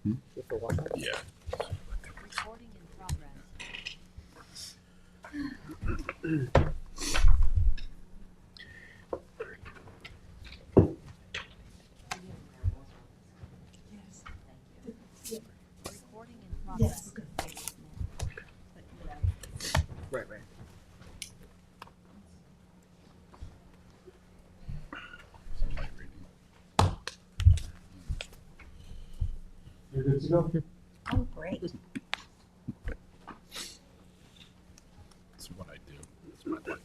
Yeah. Recording in progress. Recording in progress. Right. You're good to go? Oh, great. That's what I do. That's my life.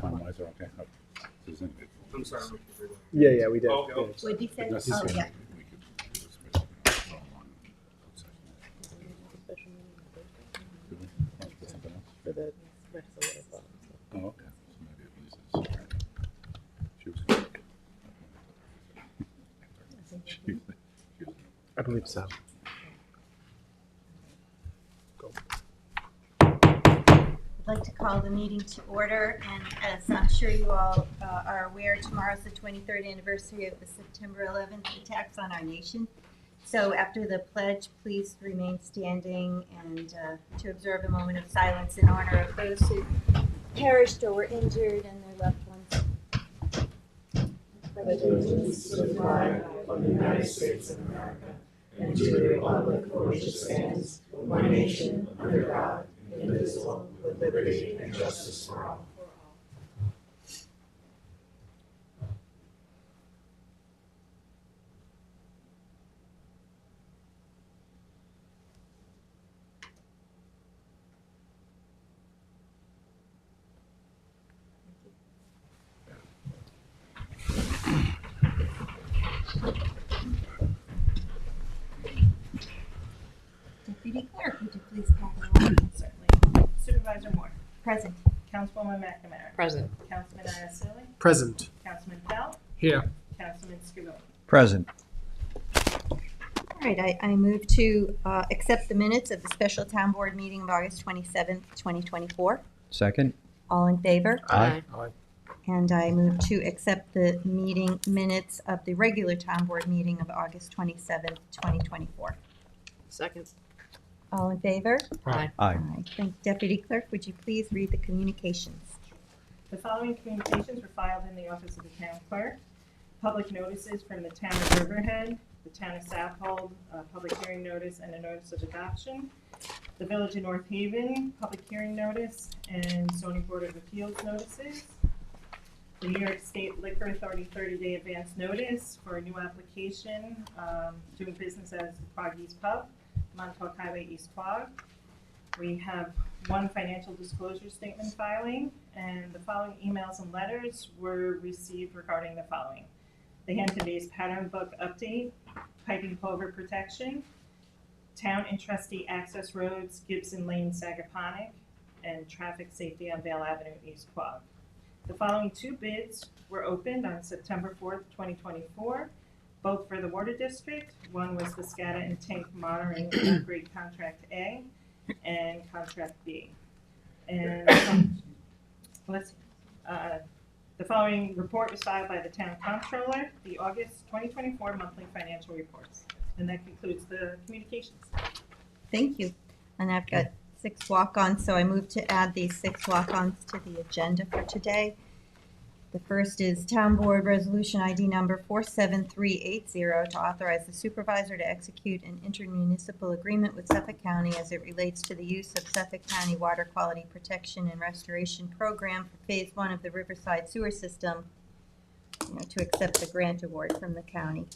Time-wise, okay. I'm sorry. Yeah, we did. Oh, okay. Yeah. What'd you say? But Oh, yeah. we could do a special meeting on outside. Could we? Want to put something else? For the rest of the letter. Oh, okay. So maybe at least she was. I believe so. I'd like to call the meeting to order, and as I'm sure you all are aware, tomorrow's the 23rd anniversary of the September 11th attacks on our nation. So after the pledge, please remain standing and to observe a moment of silence in honor of those who perished or were injured and their loved ones. Pledge allegiance to the flag of the United States of America and to the republic for which it stands, one nation, under God, indivisible, with liberty and justice for all. Deputy Clerk, would you please call the roll? Certainly. Supervisor Moore. Present. Councilwoman McNamara. Present. Councilman Iacilli. Present. Councilman Bell. Here. Councilman Scrivone. Present. All right, I move to accept the minutes of the special town board meeting of August 27th, 2024. Second. All in favor? Aye. And I move to accept the meeting minutes of the regular town board meeting of August 27th, 2024. Second. All in favor? Aye. Aye. Thank Deputy Clerk, would you please read the communications? The following communications were filed in the office of the town clerk. Public notices from the town of Riverhead, the town of Southold, public hearing notice and a notice of adoption. The village of North Haven, public hearing notice and zoning board of appeals notices. The New York State Liquor Authority 30-day advance notice for a new application, doing business as the Quag East Pub, Montauk Highway, East Quag. We have one financial disclosure statement filing, and the following emails and letters were received regarding the following. The Hampton Bays Pattern Book Update, Piping Culvert Protection, Town and Trustee Access Roads, Gibson Lane, Sagaponack, and Traffic Safety on Vale Avenue, East Quag. The following two bids were opened on September 4th, 2024, both for the Water District. One was the SCADA and Tank Monitoring Upgrade Contract A and Contract B. And the following report was filed by the Town Comptroller, the August 2024 monthly financial reports. And that concludes the communications. Thank you. And I've got 6 walk-ons, so I move to add these 6 walk-ons to the agenda for today. The first is Town Board Resolution ID number 47380 to authorize the supervisor to execute an intermunicipal agreement with Suffolk County as it relates to the use of Suffolk County Water Quality Protection and Restoration Program for Phase 1 of the Riverside Sewer System, to accept the grant award from the county.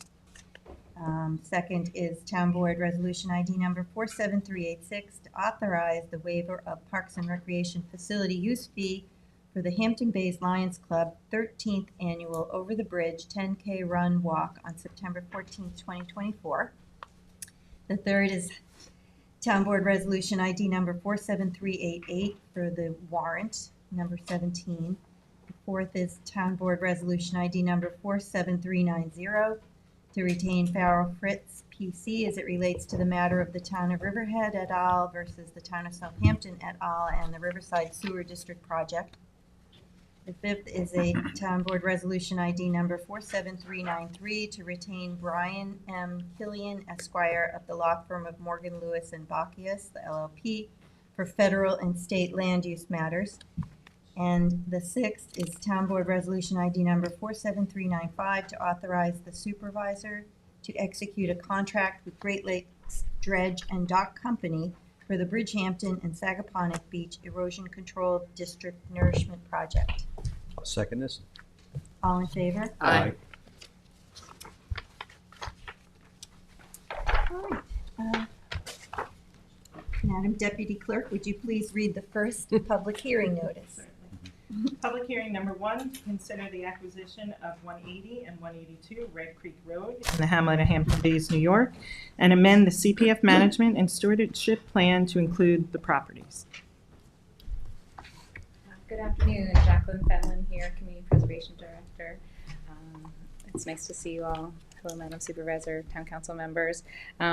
Second is Town Board Resolution ID number 47386 to authorize the waiver of Parks and Recreation Facility use fee for the Hampton Bays Lions Club 13th Annual Over the Bridge 10K Run Walk on September 14th, 2024. The third is Town Board Resolution ID number 47388 for the warrant, number 17. The fourth is Town Board Resolution ID number 47390 to retain Farrell Fritz PC as it relates to the matter of the Town of Riverhead et al. Versus the Town of Southampton et al. And the Riverside Sewer District Project. The fifth is a Town Board Resolution ID number 47393 to retain Brian M. Killian Esquire of the law firm of Morgan, Lewis, and Bacchius, the LLP, for federal and state land use matters. And the sixth is Town Board Resolution ID number 47395 to authorize the supervisor to execute a contract with Great Lakes Dredge and Dock Company for the Bridgehampton and Sagaponack Beach Erosion Control District Nourishment Project. I'll second this. All in favor? Aye. All right. Madam Deputy Clerk, would you please read the first public hearing notice? Public hearing number 1, to consider the acquisition of 180 and 182 Red Creek Road in the hamlet of Hampton Bays, New York, and amend the CPF management and stewardship plan to include the properties. Good afternoon, Jacqueline Fenlon here, Community Preservation Director. It's nice to see you all. Hello, Madam Supervisor, Town Council members.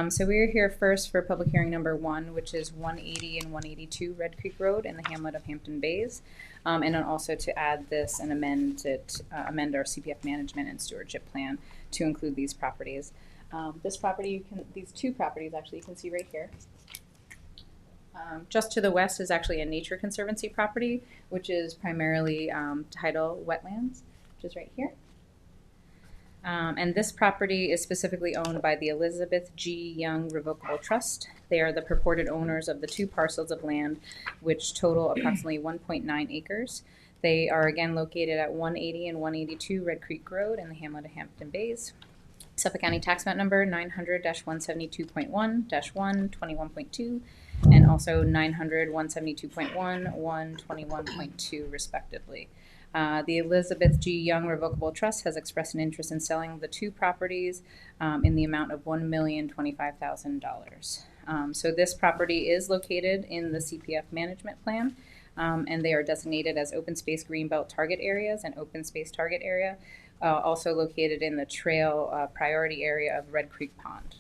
So we are here first for public hearing number 1, which is 180 and 182 Red Creek Road in the hamlet of Hampton Bays. And then also to add this and amend our CPF management and stewardship plan to include these properties. These two properties actually you can see right here. Just to the west is actually a Nature Conservancy property, which is primarily tidal wetlands, which is right here. And this property is specifically owned by the Elizabeth G. Young Revocable Trust. They are the purported owners of the 2 parcels of land, which total approximately 1.9 acres. They are again located at 180 and 182 Red Creek Road in the hamlet of Hampton Bays. Suffolk County Tax Map Number 900-172.1-121.2 and also 900-172.1-121.2 respectively. The Elizabeth G. Young Revocable Trust has expressed an interest in selling the 2 properties in the amount of $1,025,000. So this property is located in the CPF management plan, and they are designated as open space greenbelt target areas and open space target area, also located in the trail priority area of Red Creek Pond.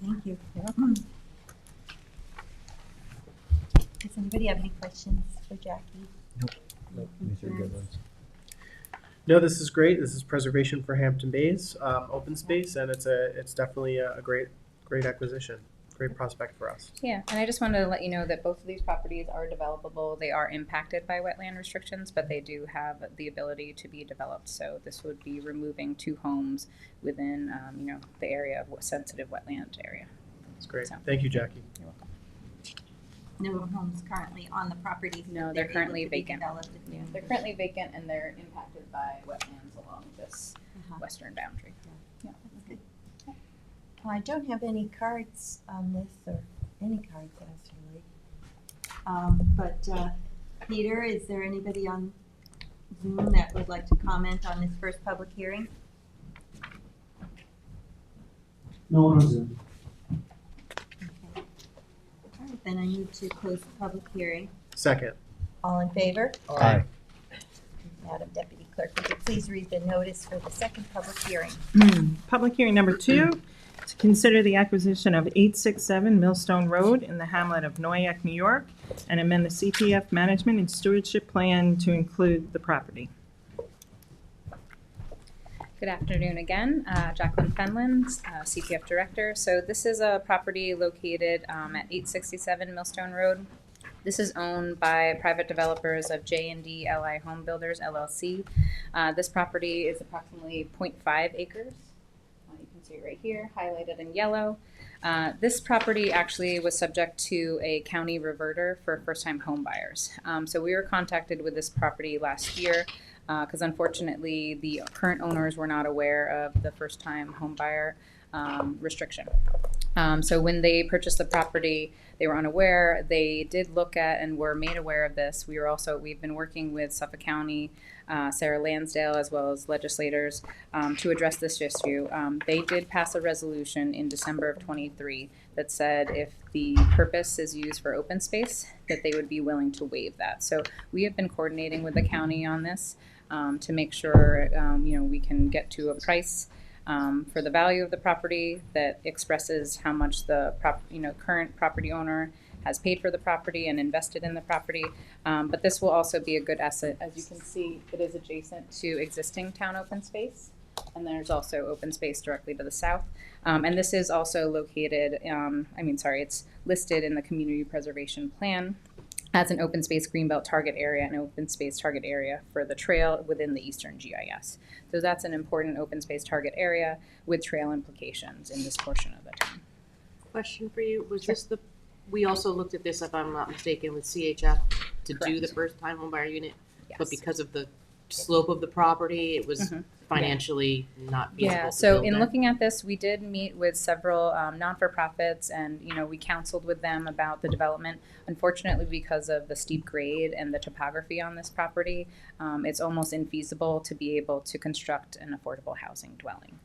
Thank you. Does anybody have any questions for Jackie? Nope, these are good ones. No, this is great. This is preservation for Hampton Bays, open space, and it's definitely a great acquisition, great prospect for us. Yeah, and I just wanted to let you know that both of these properties are developable. They are impacted by wetland restrictions, but they do have the ability to be developed. So this would be removing 2 homes within, the area of sensitive wetland area. It's great. So. Thank you, Jackie. You're welcome. No homes currently on the properties. No, but they're able currently to be vacant. developed if Yeah, needed. they're currently vacant and they're impacted by wetlands along this Uh-huh. western boundary. Yeah. Okay. I don't have any cards on this, or any cards actually. But Peter, is there anybody on Zoom that would like to comment on this first public hearing? No one on Zoom. Okay. All right, then I move to close the public hearing. Second. All in favor? Aye. Madam Deputy Clerk, would you please read the notice for the second public hearing? Public hearing number 2, to consider the acquisition of 867 Millstone Road in the hamlet of Noyak, New York, and amend the CPF management and stewardship plan to include the property. Good afternoon again, Jacqueline Fenlon, CPF Director. So this is a property located at 867 Millstone Road. This is owned by private developers of J&D LI Home Builders, LLC. This property is approximately 0.5 acres. You can see it right here, highlighted in yellow. This property actually was subject to a county reverter for first-time home buyers. So we were contacted with this property last year because unfortunately the current owners were not aware of the first-time home buyer restriction. So when they purchased the property, they were unaware. They did look at and were made aware of this. We've been working with Suffolk County, Sarah Lansdale, as well as legislators to address this issue. They did pass a resolution in December of 23 that said if the purpose is used for open space, that they would be willing to waive that. So we have been coordinating with the county on this to make sure we can get to a price for the value of the property that expresses how much the current property owner has paid for the property and invested in the property. But this will also be a good asset. As you can see, it is adjacent to existing town open space. And there's also open space directly to the south. And this is also located, it's listed in the community preservation plan as an open space greenbelt target area and open space target area for the trail within the Eastern GIS. So that's an important open space target area with trail implications in this portion of the town. Question for you, was this we also looked at this, if I'm not mistaken, with CHF to do Correct. the first time home buyer unit, Yes. but because of the slope of the property, it was financially not feasible Yeah, to so build in there? looking at this, we did meet with several non-for-profits and, we counseled with them about the development. Unfortunately, because of the steep grade and the topography on this property, it's almost infeasible to be able to construct an affordable housing dwelling.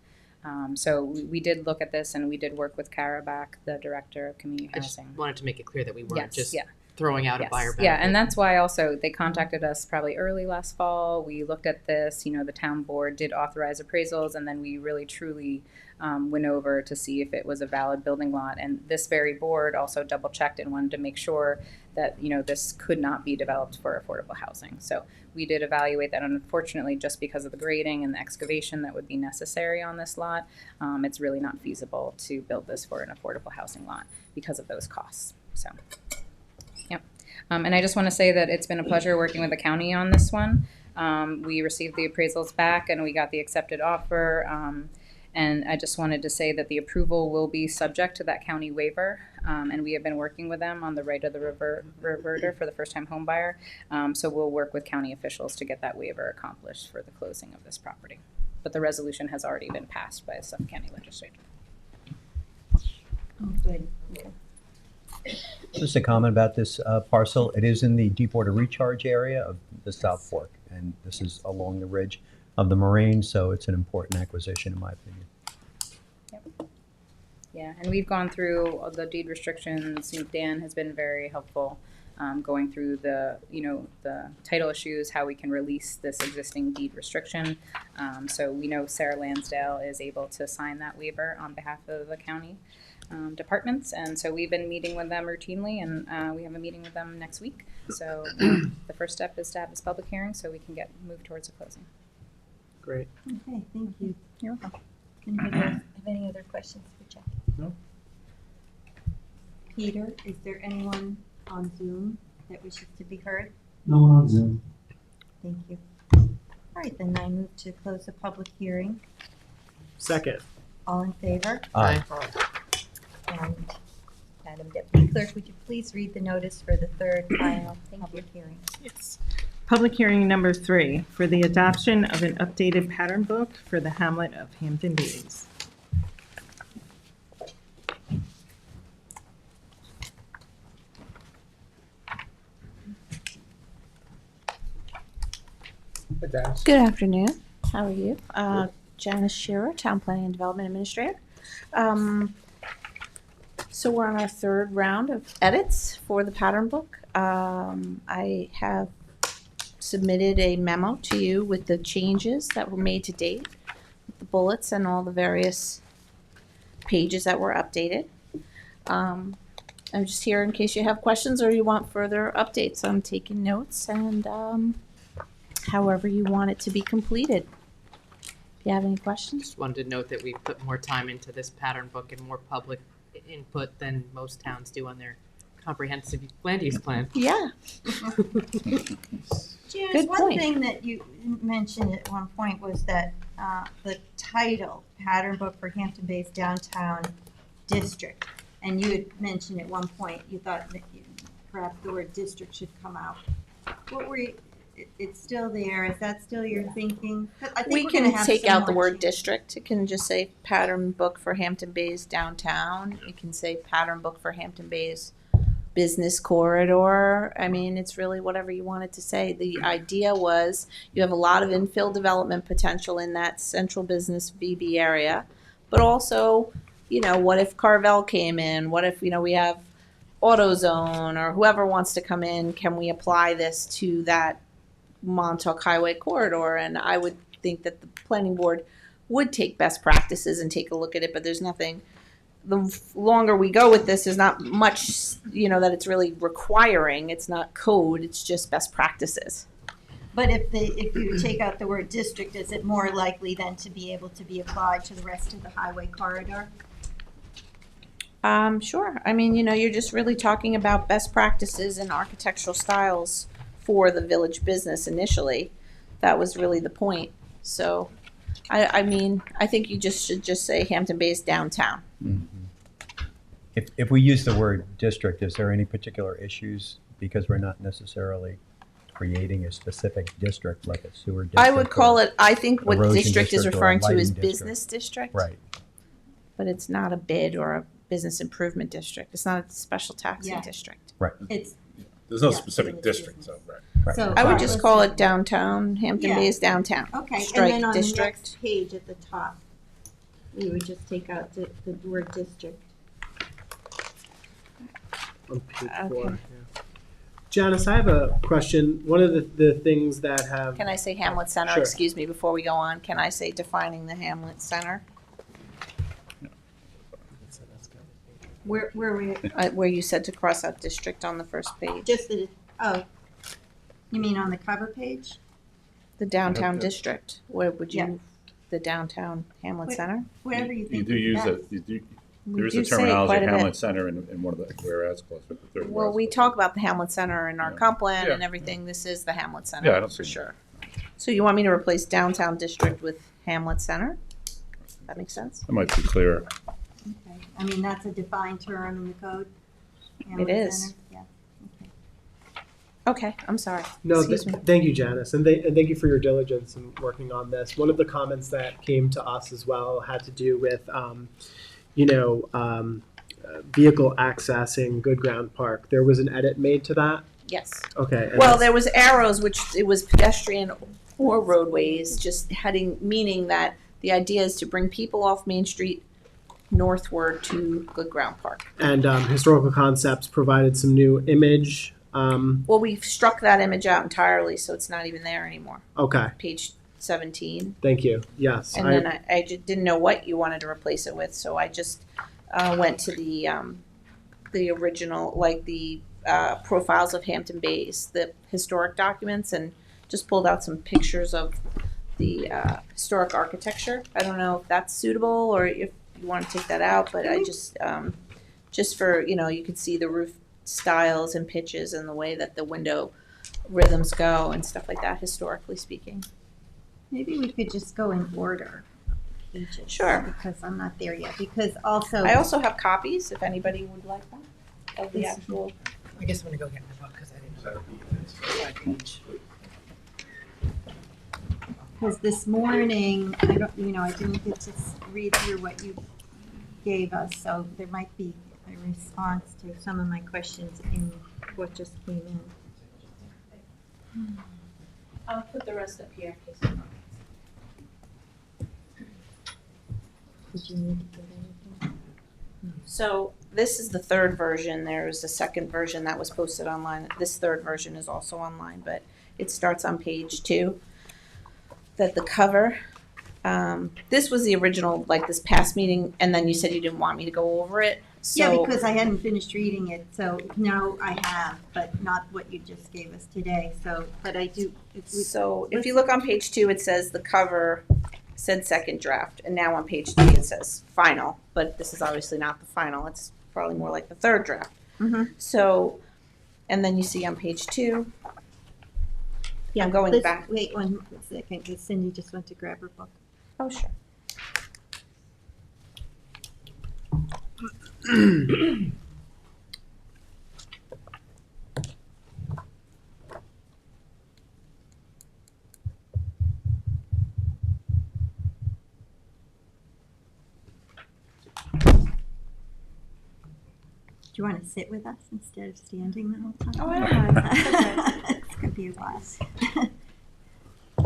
So we did look at this and we did work with Karabakh, the director of community I just housing. wanted to make it clear that we weren't Yes, just yeah. throwing out a Yes. buyer benefit. Yeah, and that's why also they contacted us probably early last fall. We looked at this, the town board did authorize appraisals, and then we really truly went over to see if it was a valid building lot. And this very board also double checked and wanted to make sure that, this could not be developed for affordable housing. So we did evaluate that, and unfortunately, just because of the grading and the excavation that would be necessary on this lot, it's really not feasible to build this for an affordable housing lot because of those costs. So. And I just want to say that it's been a pleasure working with the county on this one. We received the appraisals back and we got the accepted offer. And I just wanted to say that the approval will be subject to that county waiver. And we have been working with them on the right of the reverter for the first-time home buyer. So we'll work with county officials to get that waiver accomplished for the closing of this property. But the resolution has already been passed by the Suffolk County Legislature. Oh, good. Okay. Just a comment about this parcel. It is in the deep water recharge area of the South Fork, and this is along the ridge of the moraine, so it's an important acquisition in my opinion. Yeah, and we've gone through all the deed restrictions. Dan has been very helpful going through the title issues, how we can release this existing deed restriction. So we know Sarah Lansdale is able to sign that waiver on behalf of the county departments, and so we've been meeting with them routinely, and we have a meeting with them next week. So the first step is to have this public hearing so we can move towards a closing. Great. Okay, thank you. You're welcome. Anybody else have any other questions for Jackie? No. Peter, is there anyone on Zoom that wishes to be heard? No one on Zoom. Thank you. All right, then I move to close the public hearing. Second. All in favor? Aye. And Madam Deputy Clerk, would you please read the notice for the third final public hearing? Yes. Public hearing number 3 for the adoption of an updated pattern book for the hamlet of Hampton Bays. Good afternoon. How are you? Janice Shearer, Town Planning and Development Administrator. So we're on our third round of edits for the pattern book. I have submitted a memo to you with the changes that were made to date, with the bullets and all the various pages that were updated. I'm just here in case you have questions or you want further updates. I'm taking notes and however you want it to be completed. If you have any questions? Just wanted to note that we put more time into this pattern book and more public input than most towns do on their comprehensive land use plan. Yeah. Janice, Good one point. thing that you mentioned at one point was that the title, Pattern Book for Hampton Bays Downtown District, and you had mentioned at one point you thought that perhaps the word district should come out. What were you, it's still there. Is that still your thinking? 'Cause I think We we're gonna can have take some out the more word changes. district. It can just say pattern book for Hampton Bays downtown. It can say pattern book for Hampton Bays business corridor. I mean, it's really whatever you want it to say. The idea was you have a lot of infill development potential in that central business VB area, but also, you know, what if Carvel came in? What if, you know, we have AutoZone or whoever wants to come in? Can we apply this to that Montauk Highway corridor? And I would think that the planning board would take best practices and take a look at it, but there's nothing, the longer we go with this, there's not much, you know, that it's really requiring. It's not code, it's just best practices. But if you take out the word district, is it more likely then to be able to be applied to the rest of the highway corridor? Sure. I mean, you know, you're just really talking about best practices and architectural styles for the village business initially. That was really the point. So, I mean, I think you just should just say Hampton Bays downtown. If we use the word district, is there any particular issues? Because we're not necessarily creating a specific district like a sewer district. I would call it, I think what erosion district is district or a referring to is lighting district. business district. Right. But it's not a bid or a business improvement district. It's not a special taxing Yeah. district. It's, There's no Yeah, specific it's district, business. so, right. Right. so. I would just let's call see. it downtown, Hampton Yeah. Bays downtown. Okay, and Strike then on the district. next page at the top, we would just take out the word district. On page Okay. 4. Yeah. Janice, I have a question. One of the things that have Can I say Hamlet Center? Sure. Excuse me, before we go on. Can I say defining the Hamlet Center? Where we, Where you said to cross out district on the first page. just the, oh, you mean on the cover page? The downtown Okay. district. Where would Yeah. you, the downtown Hamlet Wait. Center? Whatever you You think do is use best. it, you do, We there is do a say it terminology, quite a bit. Hamlet Center, in one of the whereas clause, the third Well, whereas we clause. talk about the Hamlet Center in our Yeah. comp plan Yeah. and everything. This is the Hamlet Center. Yeah, I don't for see- sure. So you want me to replace downtown district with Hamlet Center? That makes sense? That might be clearer. Okay, I mean, that's a defined term in the code? It is. Center? Yeah, okay. Okay, I'm sorry. No, Excuse me. thank you, Janice, and thank you for your diligence in working on this. One of the comments that came to us as well had to do with, vehicle accessing Good Ground Park. There was an edit made to that. Yes. Okay. and Well, that's- there was arrows, which it was pedestrian or roadways, just meaning that the idea is to bring people off Main Street northward to Good Ground Park. And historical concepts provided some new image. Well, we've struck that image out entirely, so it's not even there anymore. Okay, Page 17. thank you. Yes, And then I just didn't know what you wanted to replace it with, so I just went to the original, like the profiles of Hampton Bays, the historic documents, and just pulled out some pictures of the historic architecture. I don't know if that's suitable or if you want to take that out, but I just for, you know, you could see the roof styles and pitches and the way that the window rhythms go and stuff like that, historically speaking. Maybe we could just go in order. Pages, Sure. Because I'm not there yet, because also. I also have copies, if anybody would like them, of the This- actual. I guess I'm gonna go get my book because I didn't. Because this morning, I didn't get to read through what you gave us, so there might be a response to some of my questions in what just came in. I'll put the rest up here. Did you need to get anything? So this is the third version. There's a second version that was posted online. This third version is also online, but it starts on page 2. That the cover, this was the original, like this past meeting, and then you said you didn't want me to go over it. Yeah, So because I hadn't finished reading it, so now I have, but not what you just gave us today, so, but I do. So if you look on page 2, it says the cover said second draft, and now on page 3 it says final, but this is obviously not the final. It's probably more like the third draft. Mhm. So, and then you see on page 2, Yeah, I'm going back. Wait 1 second, because Cindy just went to grab her book. oh sure. you want to sit with us instead of standing the whole time? Oh, I don't mind. It's going to be a while. I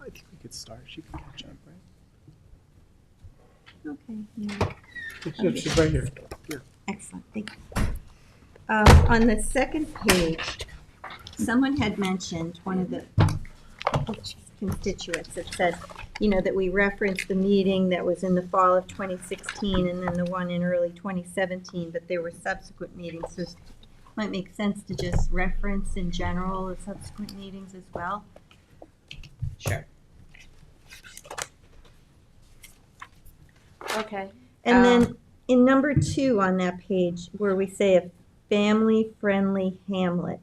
think we could start. She can catch up, right? Okay, yeah. She's right here. Excellent, thank you. On the second page, someone had mentioned, one of the constituents that said, that we referenced the meeting that was in the fall of 2016 and then the one in early 2017, but there were subsequent meetings, so it might make sense to just reference in general the subsequent meetings as well. Sure. Okay. And then in number 2 on that page, where we say a family-friendly hamlet,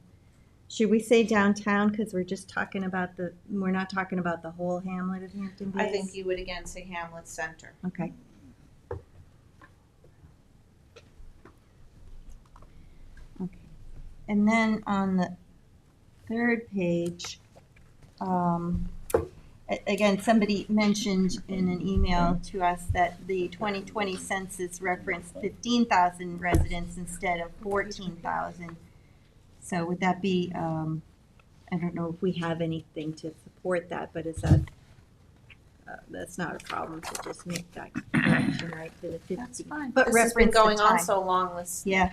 should we say downtown because we're just talking about we're not talking about the whole hamlet of Hampton Bays? I think you would again say Hamlet Center. Okay. Okay. And then on the third page, again, somebody mentioned in an email to us that the 2020 census referenced 15,000 residents instead of 14,000. So would that be, I don't know if we have anything to support that, but is that, that's not a problem to just make that correction, right, to the 50. That's fine. But This has been reference the going on time. so long, let's. Yeah.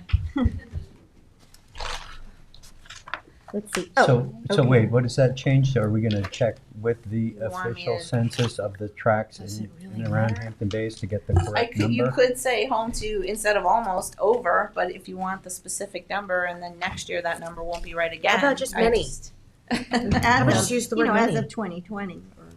Let's see. So okay. wait, what does that change? So are we gonna check with the You want me official to- census of the tracks Does in it really and around matter? Hampton Bays to get the correct You number? could say home to instead of almost over, but if you want the specific number and then next year that number won't be right again. about just I many? just- As would of, just use the you word know, many. as of 2020 or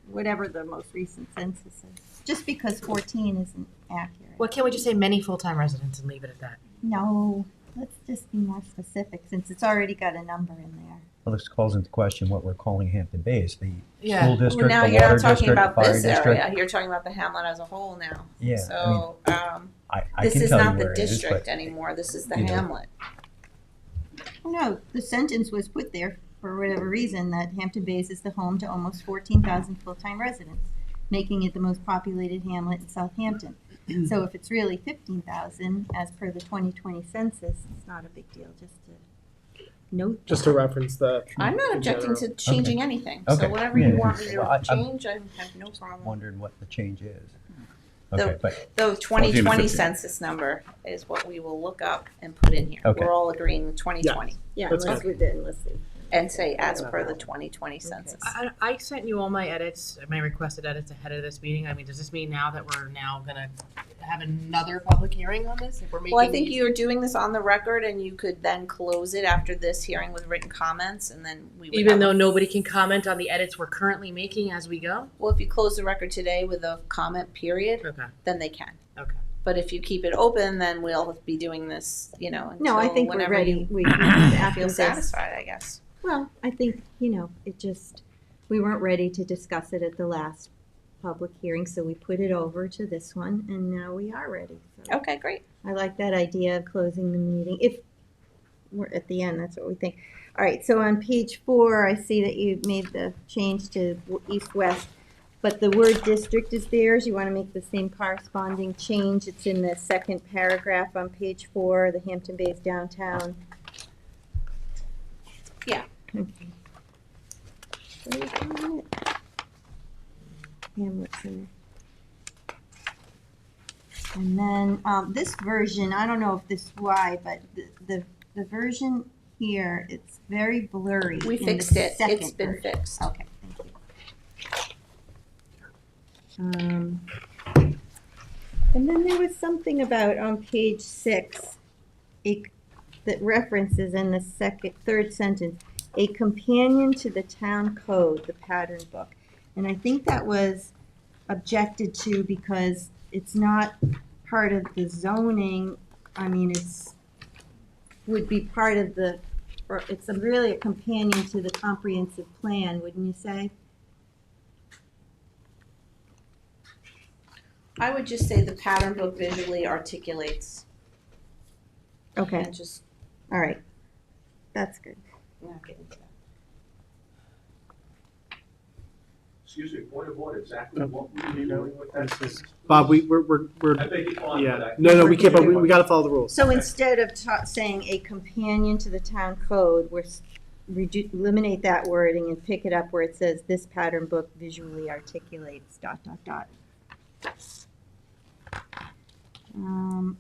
whatever the most recent census is. Just because 14 isn't accurate. Well, can't we just say many full-time residents and leave it at that? No, let's just be more specific since it's already got a number in there. Well, this calls into question what we're calling Hampton Bays, the Yeah. school Well, district, now the you're water not talking district, the about fire this district. area, you're talking about the hamlet as a whole now. Yeah, So, I this can is tell you not the where it is, district but anymore, this is the you know. hamlet. Oh, no, the sentence was put there for whatever reason that Hampton Bays is the home to almost 14,000 full-time residents, making it the most populated hamlet in Southampton. So if it's really 15,000 as per the 2020 census, it's not a big deal just to note. Just to reference the. I'm not in objecting general. to changing anything, Okay. so whatever Yeah, you yeah. want me Well, to I'm change, I have no problem. wondering what the change is. The- Okay, but The 2020 15. census number is what we will look up and put in here. Okay. We're all agreeing with 2020 Yeah, That's unless good. we did, unless they. and say as per the 2020 census. I sent you all my edits, my requested edits ahead of this meeting. I mean, does this mean now that we're now gonna have another public hearing on this? If we're making Well, I think these- you're doing this on the record and you could then close it after this hearing with written comments and then we would Even have though a- nobody can comment on the edits we're currently making as we go? Well, if you close the record today with a comment period, Okay, then they can. okay. But if you keep it open, then we'll be doing this, No, I until think we're whenever ready. you We after feel this. satisfied, I guess. Well, I think, we weren't ready to discuss it at the last public hearing, so we put it over to this one, and now we are ready. So Okay, great. I like that idea of closing the meeting. If we're at the end, that's what we think. All right, so on page 4, I see that you made the change to east-west, but the word district is theirs. You want to make the same corresponding change. It's in the second paragraph on page 4, the Hampton Bays downtown. Yeah. Okay. Where is it? Hamlet Center. And then this version, I don't know if this is why, but the version here, it's very blurry. We in the fixed it. It's second been version. fixed. Okay, thank you. And then there was something about on page 6, that references in the third sentence, a companion to the town code, the pattern book. And I think that was objected to because it's not part of the zoning. I mean, would be part of or it's really a companion to the comprehensive plan, wouldn't you say? I would just say the pattern book visually articulates. Okay, And just, all right. That's good. not get into that. Excuse me, point of order, exactly what were You you know, doing with that? this is- Bob, we're I beg your pardon, yeah. but I- No, we can't. But we got to follow the rules. So instead of saying a companion to the town code, we're eliminate that wording and pick it up where it says this pattern book visually articulates ...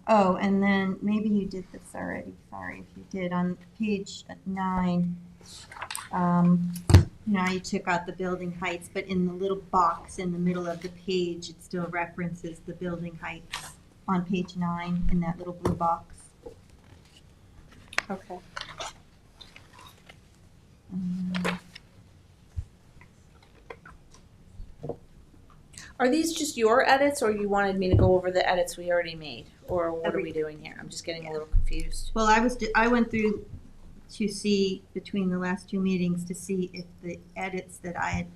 Oh, and then maybe you did this already. Sorry if you did. On page 9, you took out the building heights, but in the little box in the middle of the page, it still references the building heights on page 9 in that little blue box. Okay. Are these just your edits, or you wanted me to go over the edits we already made? Or what are we doing here? I'm just getting a little confused. Well, I went through to see between the last 2 meetings to see if the edits that I had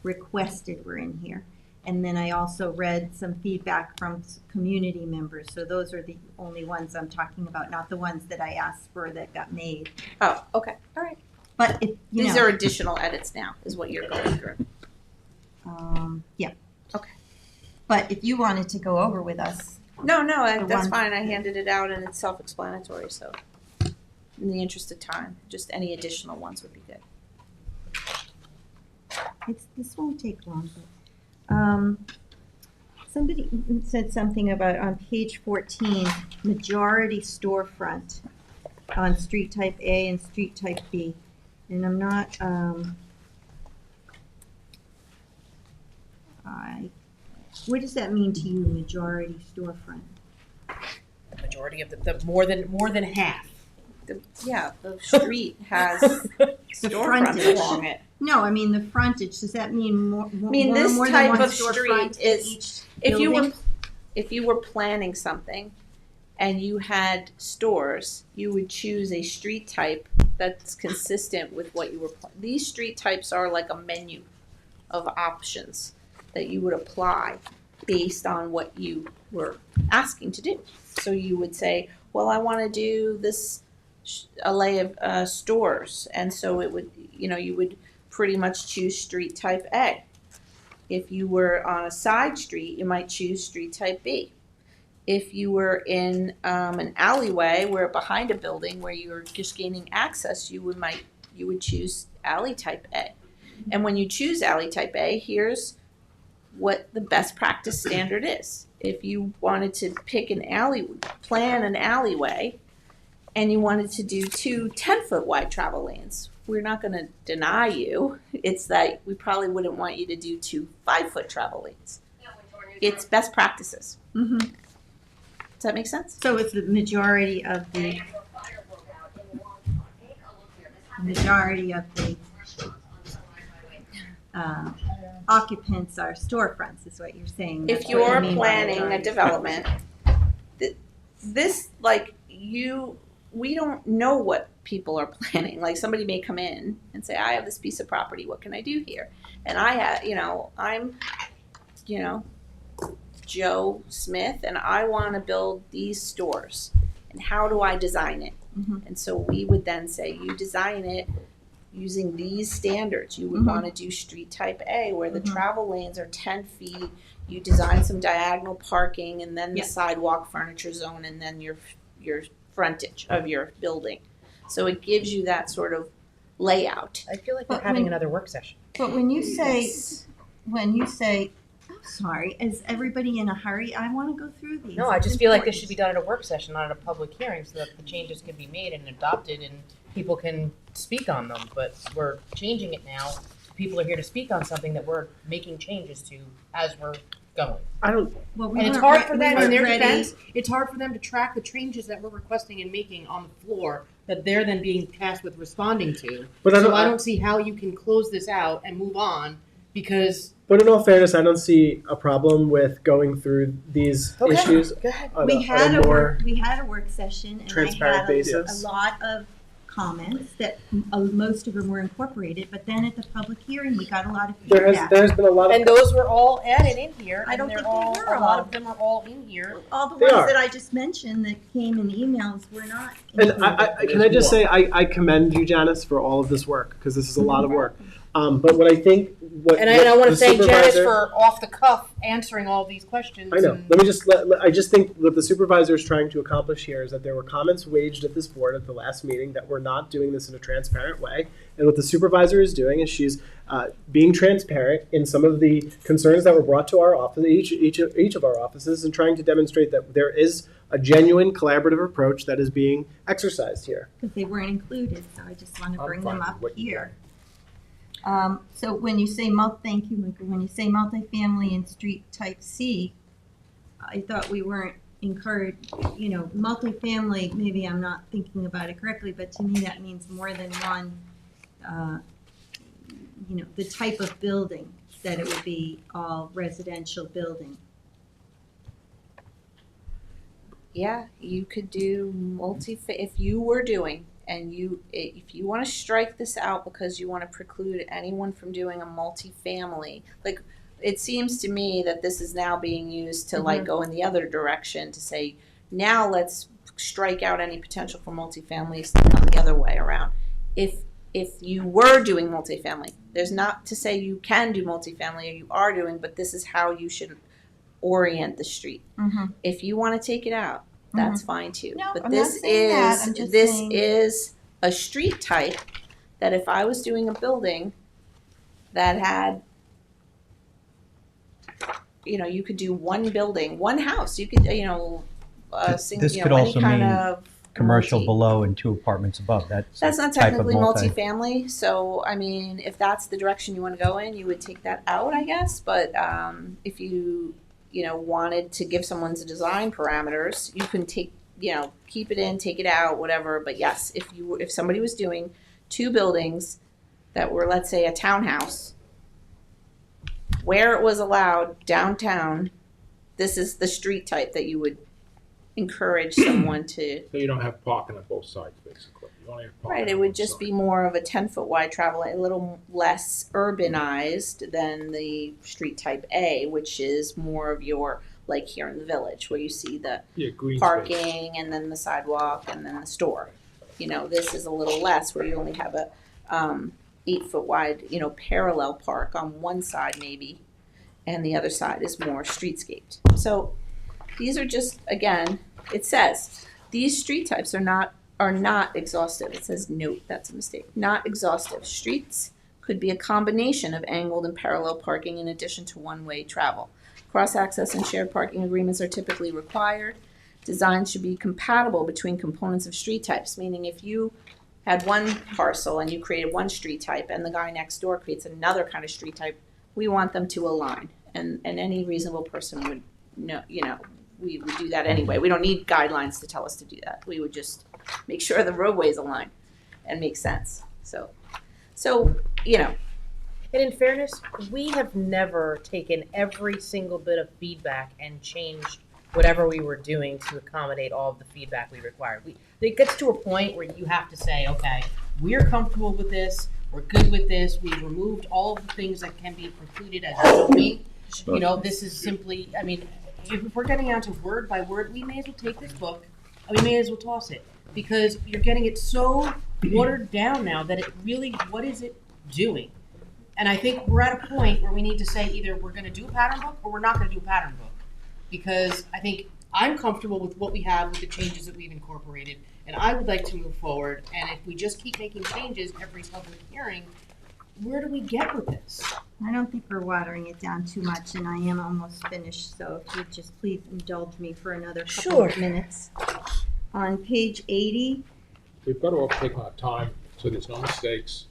requested were in here. And then I also read some feedback from community members. So those are the only ones I'm talking about, not the ones that I asked for that got made. Oh, okay, all right. But if, These are additional edits now, is what you're going through. yeah. Okay. But if you wanted to go over with us, No, The that's ones- fine. I handed it out and it's self-explanatory, so in the interest of time, just any additional ones would be good. this won't take long. But, somebody said something about on page 14, majority storefront on street type A and street type B. And I'm not, what does that mean to you, majority storefront? The majority of the more than half. The street has storefronts frontage. along it. No, I mean the frontage, does that mean more this more type than one of street storefront in is- each If building? you were planning something and you had stores, you would choose a street type that's consistent with what you were these street types are like a menu of options that you would apply based on what you were asking to do. So you would say, well, I want to do this array of stores, and so it would, you would pretty much choose street type A. If you were on a side street, you might choose street type B. If you were in an alleyway where behind a building where you're just gaining access, you would choose alley type A. And when you choose alley type A, here's what the best practice standard is. If you wanted to pick plan an alleyway, and you wanted to do 2 10-foot wide travel lanes, we're not going to deny you. It's that we probably wouldn't want you to do 2 5-foot travel lanes. It's best practices. Mhm. Does that make sense? So it's the majority of the occupants are storefronts, is what you're saying. If That's what you you're mean by planning a majority. development, we don't know what people are planning. Like somebody may come in and say, I have this piece of property, what can I do here? And I'm Joe Smith, and I want to build these stores. And how do I design it? Mhm. And so we would then say, you design it using these standards. You would Mhm. want to do street type A, where the Mhm. travel lanes are 10 feet. You design some diagonal parking, and then the Yeah. sidewalk furniture zone, and then your frontage of your building. So it gives you that sort of layout. I feel like But we're having when- another work session. But when you say, Yes. I'm sorry, is everybody in a hurry? I want to go through these. No, I It's just feel like this important. should be done at a work session, not at a public hearing, so that the changes can be made and adopted and people can speak on them. But we're changing it now. People are here to speak on something that we're making changes to as we're going. I don't. Well, we And it's weren't hard re- for we them, in weren't their ready. defense, it's hard for them to track the changes that we're requesting and making on the floor that they're then being tasked with responding to. But So I don't see how you can close this out and move on because. But in all fairness, I don't see a problem with going through these issues Go ahead. on We a had a more work session, and transparent I had basis. a lot of comments that most of them were incorporated. But then at the public hearing, we got a lot of feedback. There's been a lot of And those were all added in here. I don't and think they're they all, were a lot all. of them are all in here. All the They ones are. that I just mentioned that came in emails were not. And included. can I just say I commend you, Janice, for all of this work because this is a lot of work. But what I think, And I want to the thank Janice supervisor- for off the cuff answering all these questions. I know. and- Let me just. I just think what the supervisor is trying to accomplish here is that there were comments waged at this board at the last meeting that we're not doing this in a transparent way. And what the supervisor is doing is she's being transparent in some of the concerns that were brought to our office, each of our offices, and trying to demonstrate that there is a genuine collaborative approach that is being exercised here. Because they weren't included, so I just want to I'm bring fine them with up what you here. So when you say thank you, Michael, when you say multifamily and street type C, I thought we weren't encouraged, multifamily, maybe I'm not thinking about it correctly, but to me that means more than one, the type of building, that it would be all residential building. Yeah, you could do if you were doing, and if you want to strike this out because you want to preclude anyone from doing a multifamily, like, it seems to me that this is now being used to like go in the other direction to say, now let's strike out any potential for multifamilies to come the other way around. If you were doing multifamily, there's not to say you can do multifamily or you are doing, but this is how you should orient the street. If you want to take it out, that's fine too. No, but I'm this not saying that. I'm is just this saying- is a street type that if I was doing a building that had, you could do one building, one house. You could, This could also any kind mean of Commercial multi. below and 2 apartments above. That's That's not a type of technically multi. multifamily, so I mean, if that's the direction you want to go in, you would take that out, I guess. But if you wanted to give someone's design parameters, you can keep it in, take it out, whatever. But yes, if somebody was doing 2 buildings that were, let's say, a townhouse, where it was allowed downtown, this is the street type that you would encourage someone to. So you don't have parking on both sides, basically. You only have parking Right, it on would one just side. be more of a 10-foot wide travel, a little less urbanized than the street type A, which is more of your, like here in the village, where you see the Yeah, green space. parking and then the sidewalk and then the store. This is a little less, where you only have a 8-foot wide, parallel park on one side maybe, and the other side is more streetscaped. So these are just, again, it says, these street types are not exhaustive. It says note, that's a mistake. Not exhaustive. Streets could be a combination of angled and parallel parking in addition to one-way travel. Cross-access and shared parking agreements are typically required. Design should be compatible between components of street types, meaning if you had one parcel and you created one street type and the guy next door creates another kind of street type, we want them to align. And any reasonable person would know, we would do that anyway. We don't need guidelines to tell us to do that. We would just make sure the roadways align and make sense. So, And in fairness, we have never taken every single bit of feedback and changed whatever we were doing to accommodate all of the feedback we required. It gets to a point where you have to say, okay, we're comfortable with this, we're good with this, we've removed all of the things that can be precluded as zoning. This is simply, if we're getting down to word by word, we may as well take this book and we may as well toss it. Because you're getting it so watered down now that it really, what is it doing? And I think we're at a point where we need to say either we're going to do a pattern book or we're not going to do a pattern book. Because I think I'm comfortable with what we have, with the changes that we've incorporated, and I would like to move forward. And if we just keep making changes every public hearing, where do we get with this? I don't think we're watering it down too much, and I am almost finished, so if you'd just please indulge me for another couple of minutes. On page 80, We've got to all take our time so there's no mistakes.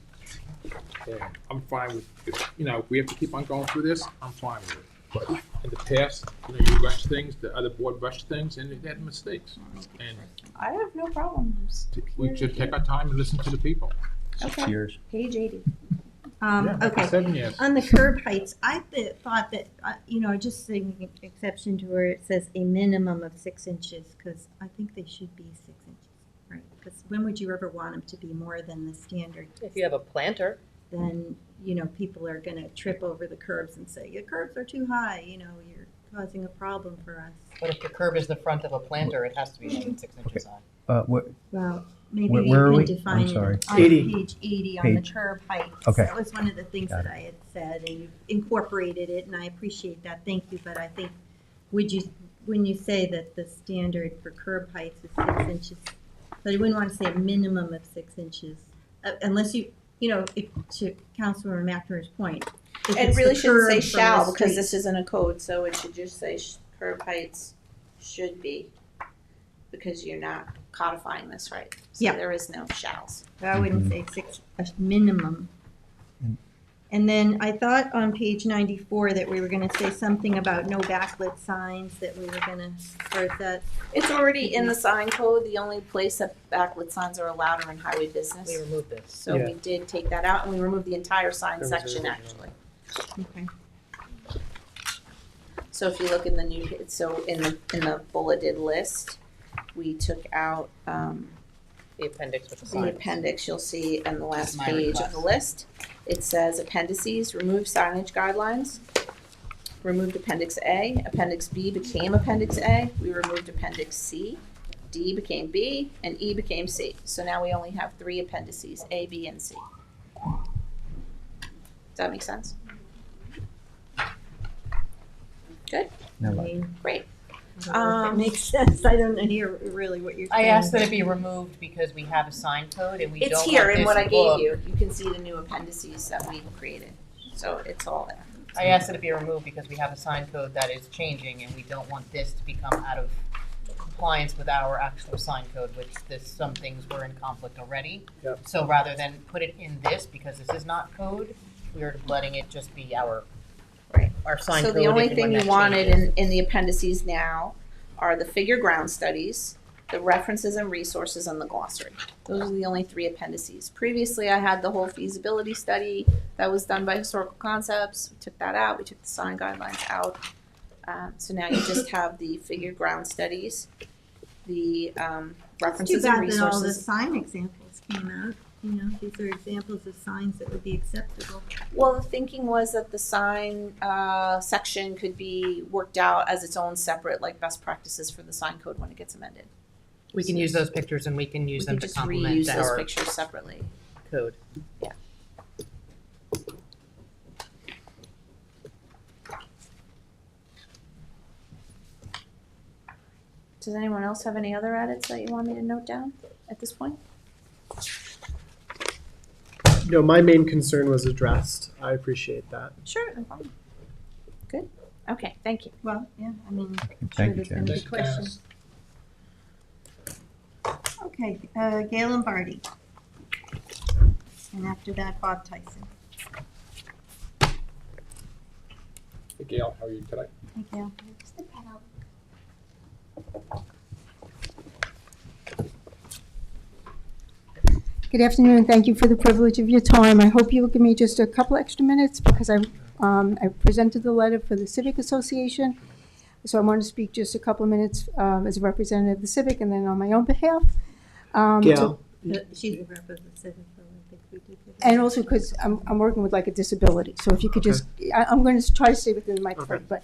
And I'm fine with, if we have to keep on going through this, I'm fine with it. But in the past, you rush things, the other board rushed things, and they had mistakes. And I have no problems. we should take our time and listen to the people. Okay. Years. Page 80. okay. 7 years. On the curb heights, I thought that, just thinking exception to where it says a minimum of 6 inches, because I think they should be 6 inches, right? Because when would you ever want them to be more than the standard? If you have a planter. Then, people are going to trip over the curbs and say, your curbs are too high, you're causing a problem for us. But if the curb is the front of a planter, it has to be more than 6 inches high. What, Well, maybe Where- we where are could we? define I'm it sorry. on 80. page 80 on the Page. curb heights. Okay. That was one of the things Got that I had said, and you incorporated it, and I appreciate that, thank you, but I think, when you say that the standard for curb heights is 6 inches, but I wouldn't want to say a minimum of 6 inches, unless if, to Councilmember McNamara's point. if It it's really the shouldn't say curb from the shall, because street. this isn't a code, so it should just say curb heights should be, because you're not codifying this right. So Yeah. there is no shalls. But I wouldn't say 6, a minimum. Mm. And then I thought on page 94 that we were gonna say something about no backlit signs, that we were gonna, or is that, It's already in the sign code. The only place that backlit signs are allowed are in highway business. We removed this. So Yeah. we did take that out, and we removed the entire sign There was section, a- actually. okay. So if you look in the new, so in the bulleted list, we took out, The appendix with the the sign. appendix, you'll see in the last My page of request. the list. It says appendices, remove signage guidelines. Removed appendix A, appendix B became appendix A, we removed appendix C, D became B, and E became C. So now we only have 3 appendices, A, B, and C. Does that make sense? Good, Now I what? mean, great. I don't know if it makes sense, I don't hear really what you're saying. I asked that it be removed because we have a sign code and we don't It's want here in this what I book- gave you. You can see the new appendices that we created. So it's all there. I asked that it be removed because we have a sign code that is changing and we don't want this to become out of compliance with our actual sign code, which some things were in conflict already. Yep. So rather than put it in this, because this is not code, we're letting it just be our sign So code. the only if and when thing you that wanted changes. in the appendices now are the figure ground studies, the references and resources, and the glossary. Those are the only 3 appendices. Previously, I had the whole feasibility study that was done by Historical Concepts. We took that out. We took the sign guidelines out. So now you just have the figure ground studies, the Too references and bad that all the resources. sign examples came out, these are examples of signs that would be acceptable. Well, the thinking was that the sign section could be worked out as its own separate, like best practices for the sign code when it gets amended. We can use those pictures and we can use We them can to just complement reuse those our pictures separately. code. Does anyone else have any other edits that you want me to note down at this point? No, my main concern was addressed. I appreciate that. Sure, no problem. Good, okay, thank you. Well, yeah, I mean, sure Thank you, there's gonna Janice. be questions. Okay, Gail Lombardi. And after that, Bob Tyson. Hey Gail, how are you today? Hey, Gail. Good afternoon, and thank you for the privilege of your time. I hope you will give me just a couple extra minutes because I presented the letter for the Civic Association. So I want to speak just a couple of minutes as a representative of the Civic and then on my own behalf. Gail, She's the rep of the city, so I think we do. And also because I'm working with like a disability, so if you could just, I'm going to try to stay within the microphone, but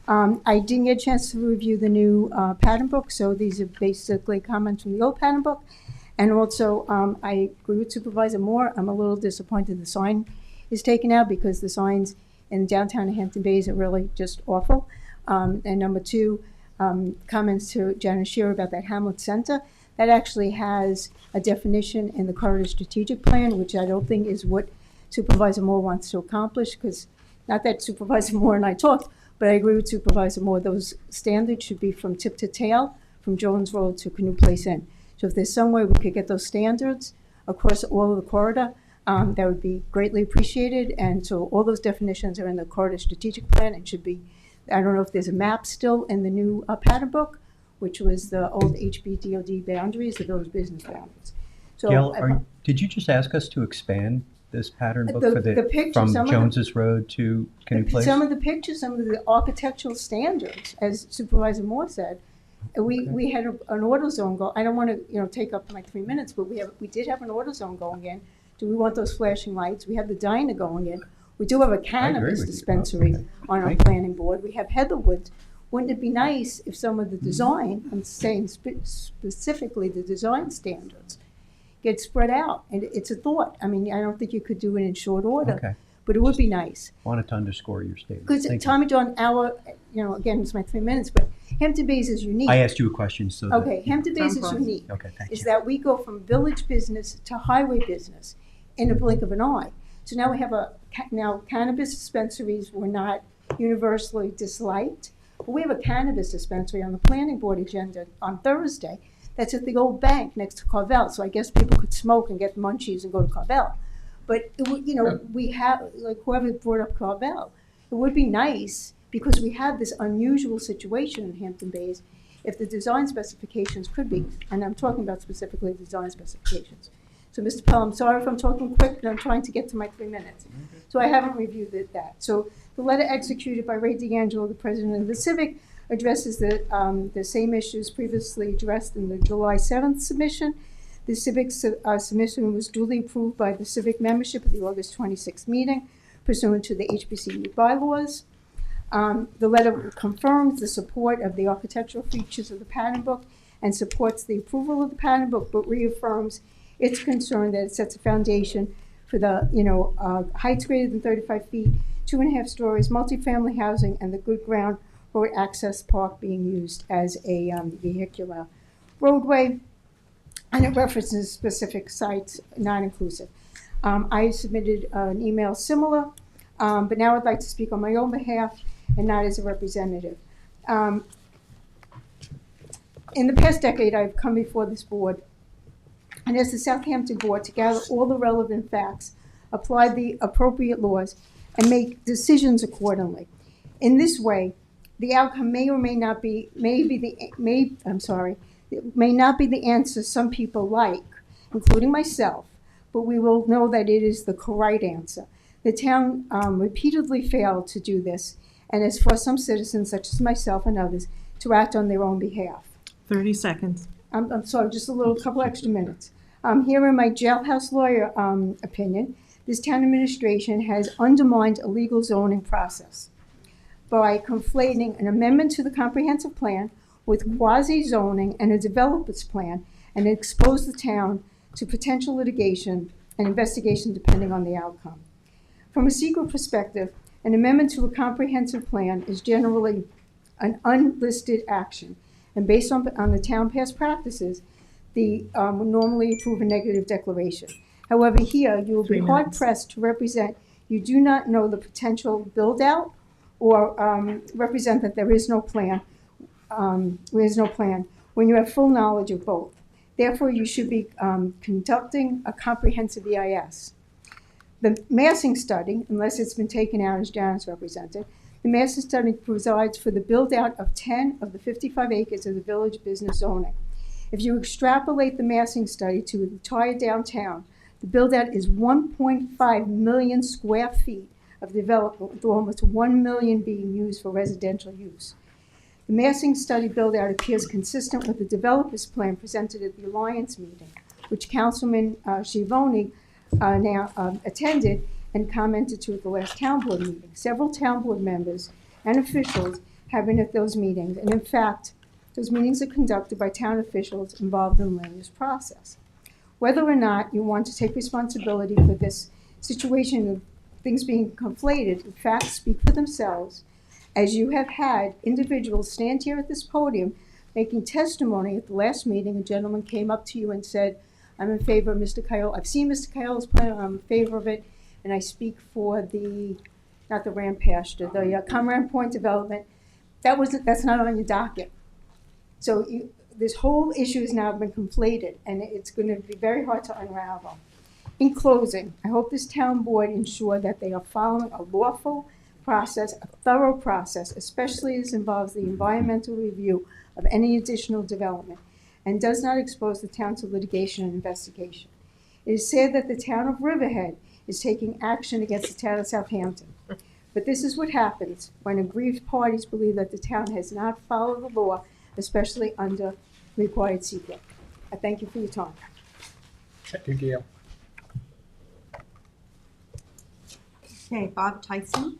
I didn't get a chance to review the new pattern book, so these are basically comments from the old pattern book. And also, I agree with Supervisor Moore, I'm a little disappointed the sign is taken out because the signs in downtown Hampton Bays are really just awful. And number 2, comments to Janice Shearer about that Hamlet Center. That actually has a definition in the corridor strategic plan, which I don't think is what Supervisor Moore wants to accomplish, because not that Supervisor Moore and I talked, but I agree with Supervisor Moore, those standards should be from tip to tail, from Jones Road to Canoe Place Inn. So if there's some way we could get those standards across all of the corridor, that would be greatly appreciated. And so all those definitions are in the corridor strategic plan. It should be, I don't know if there's a map still in the new pattern book, which was the old HBDOD boundaries, or those business boundaries. So Gail, did you just ask us to expand this pattern book The- for the picture, from some of the- Jones's Road to Canoe Place? some of the pictures, some of the architectural standards, as Supervisor Moore said, we had an AutoZone go. I don't want to take up my 3 minutes, but we did have an AutoZone going in. Do we want those flashing lights? We have the diner going in. We do have a cannabis with you. dispensary Okay. on our Thank you. planning board. We have Heatherwoods. Wouldn't it be nice if some of the design, I'm saying specifically the design standards, get spread out. And it's a thought. I mean, I don't think you could do it in short order, Okay. but it would be nice. Wanted to underscore your statement. Because Thank you. Tommy John, again, it's my 3 minutes, but Hampton Bays is unique. I asked you a question, so. that- Okay, Hampton Bays is unique. Okay, thank Is you. that we go from village business to highway business in a blink of an eye. So now we have now cannabis dispensaries were not universally disliked, but we have a cannabis dispensary on the planning board agenda on Thursday that's at the old bank next to Carvel. So I guess people could smoke and get munchies and go to Carvel. But, we have, like whoever brought up Carvel, it would be nice because we have this unusual situation in Hampton Bays if the design specifications could be, and I'm talking about specifically design specifications. So, Mr. Pell, I'm sorry if I'm talking quick, but I'm trying to get to my 3 minutes. So I haven't reviewed that. So the letter executed by Ray D'Angelo, the president of the Civic, addresses the same issues previously addressed in the July 7th submission. The Civic submission was duly approved by the Civic membership at the August 26th meeting pursuant to the HBCU bylaws. The letter confirms the support of the architectural features of the pattern book and supports the approval of the pattern book, but reaffirms its concern that it sets a foundation for the, heights greater than 35 feet, 2.5 stories, multifamily housing, and the good ground road access park being used as a vehicular roadway. And it references specific sites, not inclusive. I submitted an email similar, but now I'd like to speak on my own behalf and not as a representative. In the past decade, I've come before this board and as the Southampton board to gather all the relevant facts, apply the appropriate laws, and make decisions accordingly. In this way, the outcome may or may not be, it may not be the answer some people like, including myself, but we will know that it is the correct answer. The town repeatedly failed to do this, and has forced some citizens, such as myself and others, to act on their own behalf. 30 seconds. I'm sorry, just a couple extra minutes. Here in my jailhouse lawyer opinion, this town administration has undermined a legal zoning process by conflating an amendment to the comprehensive plan with quasi-zoning and a developer's plan, and exposed the town to potential litigation and investigation depending on the outcome. From a secret perspective, an amendment to a comprehensive plan is generally an unlisted action, and based on the town past practices, would normally approve a negative declaration. However, here, you will be 3 minutes. hard-pressed to represent you do not know the potential build-out or represent that there is no plan when you have full knowledge of both. Therefore, you should be conducting a comprehensive EIS. The massing study, unless it's been taken out as Janice represented, the massing study provides for the build-out of 10 of the 55 acres of the village business zoning. If you extrapolate the massing study to the entire downtown, the build-out is 1.5 million square feet of development, with almost 1 million being used for residential use. The massing study build-out appears consistent with the developer's plan presented at the Alliance meeting, which Councilman Scivone attended and commented to at the last town board meeting. Several town board members and officials have been at those meetings, and in fact, those meetings are conducted by town officials involved in the land use process. Whether or not you want to take responsibility for this situation of things being conflated, the facts speak for themselves, as you have had individuals stand here at this podium making testimony at the last meeting. A gentleman came up to you and said, I'm in favor of Mr. Kyle. I've seen Mr. Kyle's plan, I'm in favor of it, and I speak for not the Ram pasture, the Comran Point development. That's not on your docket. So this whole issue has now been conflated, and it's going to be very hard to unravel. In closing, I hope this town board ensure that they are following a lawful process, a thorough process, especially as involves the environmental review of any additional development, and does not expose the town to litigation and investigation. It is said that the town of Riverhead is taking action against the town of Southampton. But this is what happens when aggrieved parties believe that the town has not followed the law, especially under required secret. I thank you for your time. Thank you, Gail. Okay, Bob Tyson.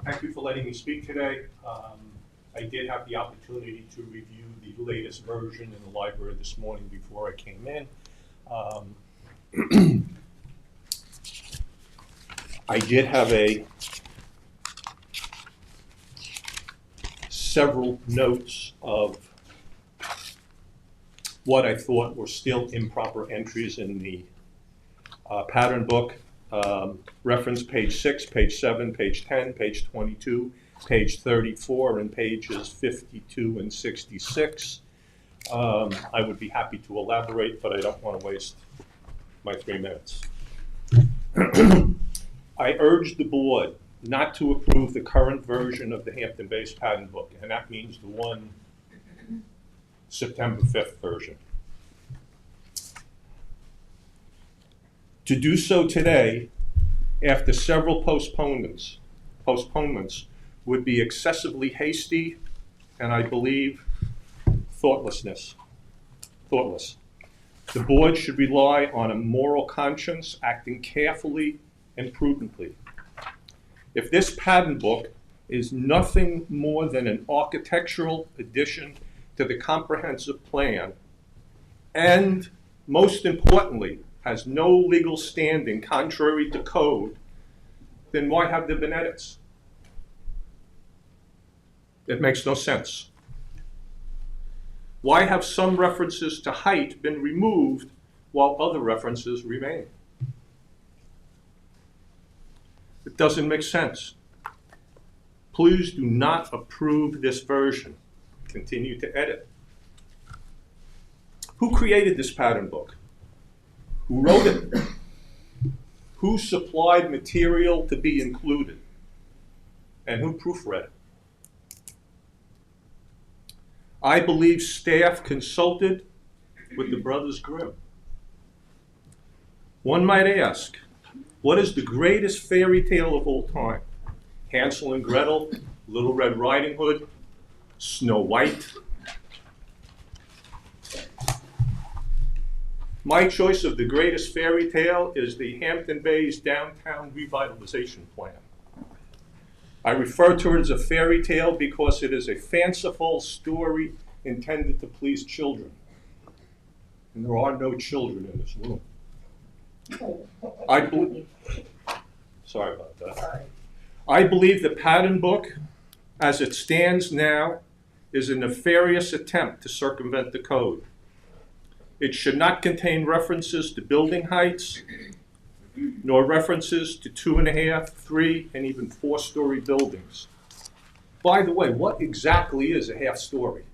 Thank you for letting me speak today. I did have the opportunity to review the latest version in the library this morning before I came in. I did have several notes of what I thought were still improper entries in the pattern book. Reference page 6, page 7, page 10, page 22, page 34, and pages 52 and 66. I would be happy to elaborate, but I don't want to waste my 3 minutes. I urge the board not to approve the current version of the Hampton Bays pattern book, and that means the one September 5th version. To do so today, after several postponements, would be excessively hasty and, I believe, thoughtless. The board should rely on a moral conscience, acting carefully and prudently. If this pattern book is nothing more than an architectural addition to the comprehensive plan, and most importantly, has no legal standing contrary to code, then why have there been edits? It makes no sense. Why have some references to height been removed while other references remain? It doesn't make sense. Please do not approve this version. Continue to edit. Who created this pattern book? Who wrote it? Who supplied material to be included? And who proofread it? I believe staff consulted with the Brothers Grimm. One might ask, what is the greatest fairy tale of all time? Hansel and Gretel, Little Red Riding Hood, Snow White? My choice of the greatest fairy tale is the Hampton Bays Downtown Revitalization Plan. I refer to it as a fairy tale because it is a fanciful story intended to please children. And there are no children in this room. Sorry about that. I believe the pattern book, as it stands now, is a nefarious attempt to circumvent the code. It should not contain references to building heights, nor references to 2.5, 3, and even 4-story buildings. By the way, what exactly is a half-story?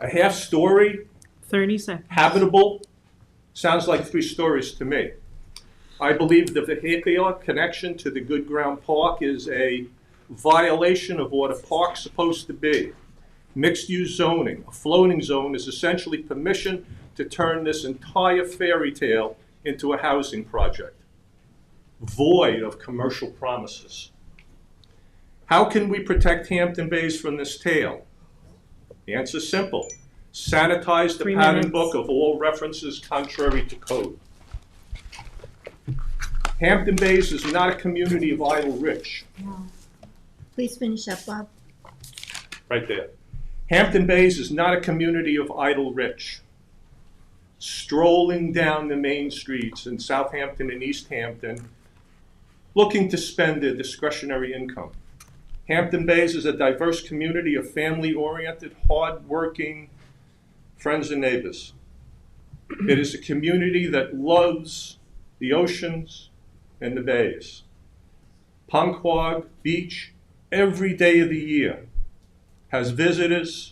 A half-story, 30 seconds. habitable, sounds like 3 stories to me. I believe the vehicular connection to the Good Ground Park is a violation of what a park's supposed to be. Mixed-use zoning, a floating zone, is essentially permission to turn this entire fairy tale into a housing project, void of commercial promises. How can we protect Hampton Bays from this tale? The answer is simple. Sanitize the 3 pattern minutes. book of all references contrary to code. Hampton Bays is not a community of idle rich. No. Please finish up, Bob. Right there. Hampton Bays is not a community of idle rich, strolling down the main streets in Southampton and East Hampton, looking to spend their discretionary income. Hampton Bays is a diverse community of family-oriented, hard-working friends and neighbors. It is a community that loves the oceans and the bays. Ponquag Beach, every day of the year, has visitors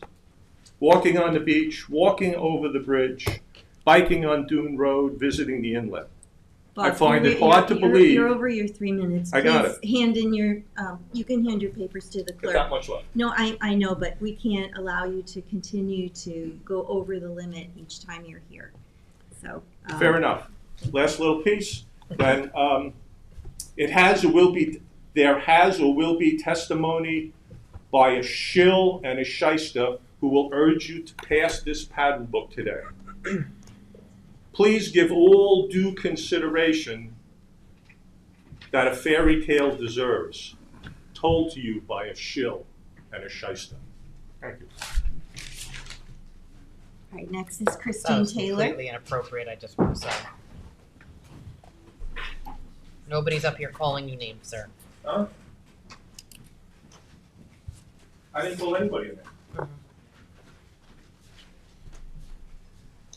walking on the beach, walking over the bridge, biking on Dune Road, visiting the inlet. I find it hard to believe. You're over your 3 minutes. I got Please hand in your, you can hand your papers to the Got clerk. that much left. No, I know, but we can't allow you to continue to go over the limit each time you're here. So. Fair enough. Last little piece. Then there has or will be testimony by a shill and a shyster who will urge you to pass this pattern book today. Please give all due consideration that a fairy tale deserves, told to you by a shill and a shyster. Thank you. All right, next is That Christine was Taylor. completely inappropriate, I just want to say. Nobody's up here calling you names, sir. Huh? I didn't pull anybody in there.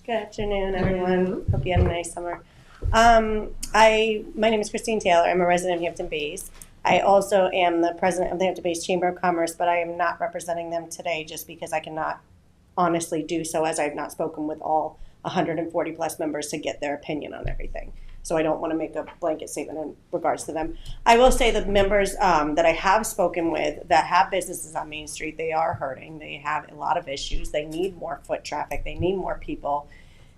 Good afternoon, everyone. Hope you had a nice summer. My name is Christine Taylor. I'm a resident of Hampton Bays. I also am the president of the Hampton Bays Chamber of Commerce, but I am not representing them today just because I cannot honestly do so, as I have not spoken with all 140 plus members to get their opinion on everything. So I don't want to make a blanket statement in regards to them. I will say the members that I have spoken with that have businesses on Main Street, they are hurting. They have a lot of issues. They need more foot traffic. They need more people.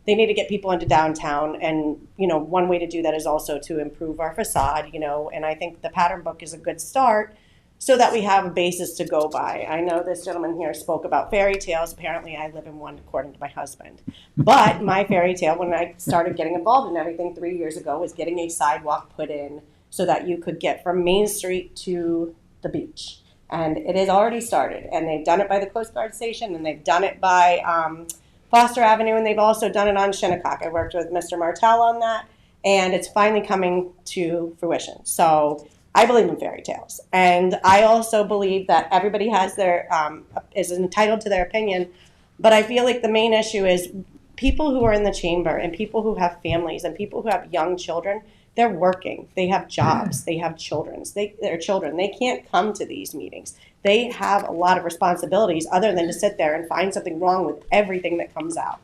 They need to get people into downtown. And, you know, one way to do that is also to improve our facade, you know, and I think the pattern book is a good start so that we have a basis to go by. I know this gentleman here spoke about fairy tales. Apparently I live in one, according to my husband. But my fairy tale, when I started getting involved in everything 3 years ago, was getting a sidewalk put in so that you could get from Main Street to the beach. And it has already started. And they've done it by the Coast Guard Station, and they've done it by Foster Avenue, and they've also done it on Shinnecock. I worked with Mr. Martell on that, and it's finally coming to fruition. So I believe in fairy tales, and I also believe that everybody has their is entitled to their opinion. But I feel like the main issue is people who are in the chamber and people who have families and people who have young children. They're working. They have jobs. They have children. They're children. They can't come to these meetings. They have a lot of responsibilities other than to sit there and find something wrong with everything that comes out.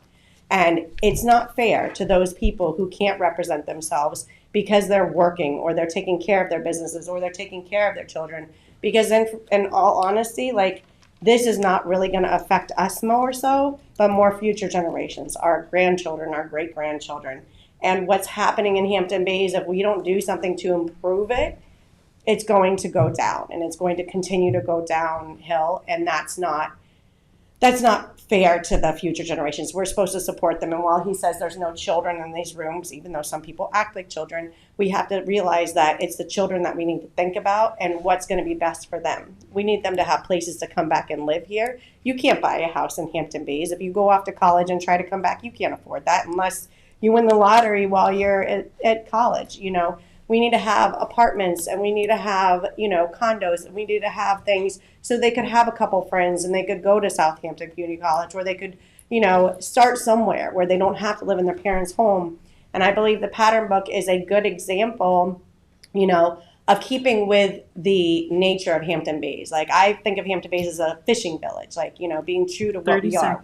And it's not fair to those people who can't represent themselves because they're working or they're taking care of their businesses or they're taking care of their children. Because in all honesty, like, this is not really going to affect us more so, but more future generations, our grandchildren, our great-grandchildren. And what's happening in Hampton Bays, if we don't do something to improve it, it's going to go down, and it's going to continue to go downhill, and that's not fair to the future generations. We're supposed to support them, and while he says there's no children in these rooms, even though some people act like children, we have to realize that it's the children that we need to think about and what's going to be best for them. We need them to have places to come back and live here. You can't buy a house in Hampton Bays. If you go off to college and try to come back, you can't afford that unless you win the lottery while you're at college. You know, we need to have apartments, and we need to have, you know, condos, and we need to have things so they could have a couple friends and they could go to Southampton Community College, or they could, you know, start somewhere where they don't have to live in their parents' home. And I believe the pattern book is a good example, you know, of keeping with the nature of Hampton Bays. Like, I think of Hampton Bays as a fishing village, like, you know, being true to what we are.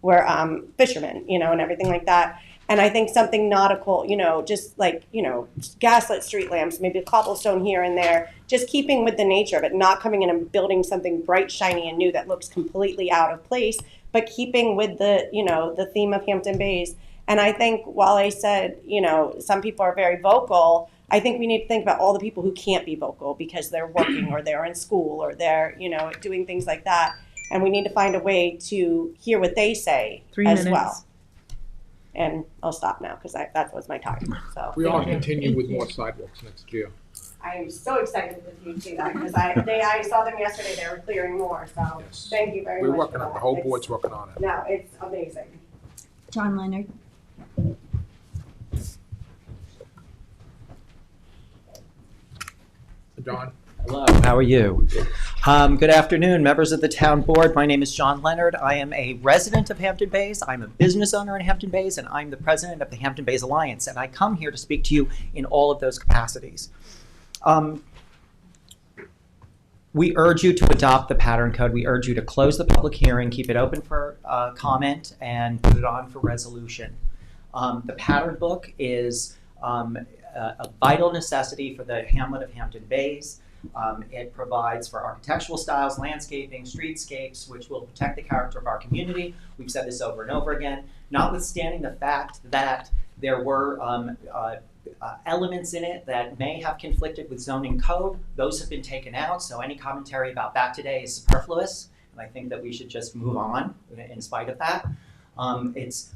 We're fishermen, you know, and everything like that. And I think something nautical, you know, just like, you know, gaslit street lamps, maybe a cobblestone here and there, just keeping with the nature of it, not coming in and building something bright, shiny, and new that looks completely out of place, but keeping with the, you know, the theme of Hampton Bays. And I think while I said, you know, some people are very vocal, I think we need to think about all the people who can't be vocal because they're working or they're in school or they're, you know, doing things like that. And we need to find a way to hear what they say well. And I'll stop now because that was my time. So We all continue with more sidewalks next year. I am so excited that you see that because I saw them yesterday. They were clearing more. So Yes. thank you very We're much. working on it. The whole board's working on it. No, it's amazing. John Leonard. John? Hello, how are you? Good afternoon, members of the town board. My name is John Leonard. I am a resident of Hampton Bays. I'm a business owner in Hampton Bays, and I'm the president of the Hampton Bays Alliance. And I come here to speak to you in all of those capacities. We urge you to adopt the pattern code. We urge you to close the public hearing, keep it open for comment, and put it on for resolution. The pattern book is a vital necessity for the hamlet of Hampton Bays. It provides for architectural styles, landscaping, streetscapes, which will protect the character of our community. We've said this over and over again, notwithstanding the fact that there were elements in it that may have conflicted with zoning code. Those have been taken out, so any commentary about that today is superfluous, and I think that we should just move on in spite of that.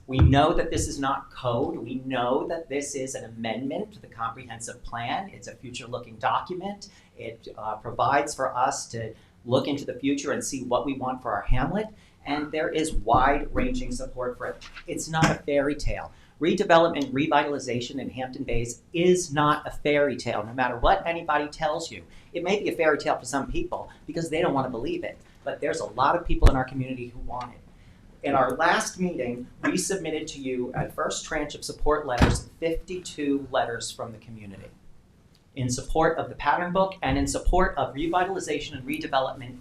We know that this is not code. We know that this is an amendment to the comprehensive plan. It's a future-looking document. It provides for us to look into the future and see what we want for our hamlet, and there is wide-ranging support for it. It's not a fairy tale. Redevelopment, revitalization in Hampton Bays is not a fairy tale, no matter what anybody tells you. It may be a fairy tale for some people because they don't want to believe it, but there's a lot of people in our community who want it. In our last meeting, we submitted to you a first tranche of support letters, 52 letters from the community, in support of the pattern book and in support of revitalization and redevelopment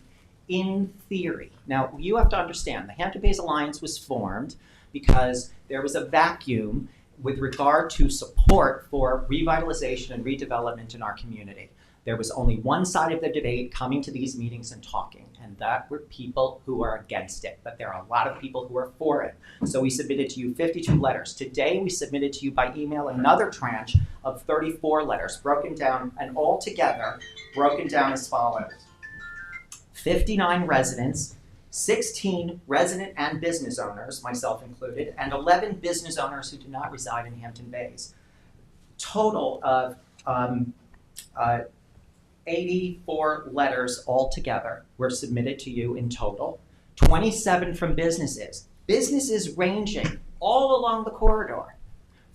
in theory. Now, you have to understand, the Hampton Bays Alliance was formed because there was a vacuum with regard to support for revitalization and redevelopment in our community. There was only one side of the debate coming to these meetings and talking, and that were people who are against it. But there are a lot of people who are for it. So we submitted to you 52 letters. Today we submitted to you by email another tranche of 34 letters, broken down, and all together broken down as follows. 59 residents, 16 resident and business owners, myself included, and 11 business owners who do not reside in Hampton Bays. Total of 84 letters altogether were submitted to you in total, 27 from businesses. Businesses ranging all along the corridor,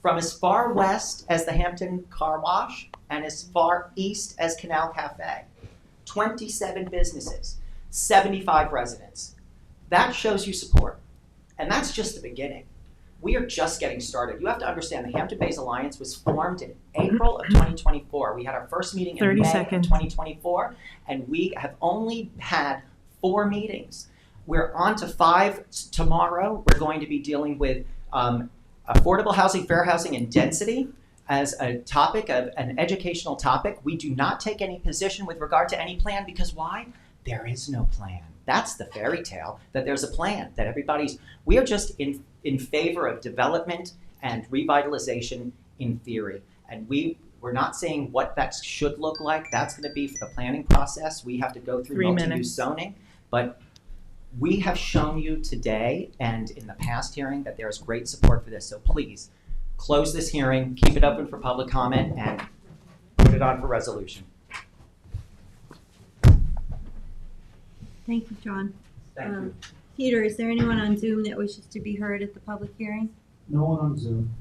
from as far west as the Hampton Car Wash and as far east as Canal Cafe. 27 businesses, 75 residents. That shows you support. And that's just the beginning. We are just getting started. You have to understand the Hampton Bays Alliance was formed in April of 2024. We had our first meeting in May of 2024, and we have only had 4 meetings. We're on to 5 tomorrow. We're going to be dealing with affordable housing, fair housing, and density as a topic, of an educational topic. We do not take any position with regard to any plan because why? There is no plan. That's the fairy tale, that there's a plan, that we are just in favor of development and revitalization in theory. And we're not saying what that should look like. That's going to be for the planning process. We have to go through multi-use zoning. But we have shown you today and in the past hearing that there is great support for this. So please, close this hearing, keep it open for public comment, and put it on for resolution. Thank you, John. Thank you. Peter, is there anyone on Zoom that wishes to be heard at the public hearing? No one on Zoom.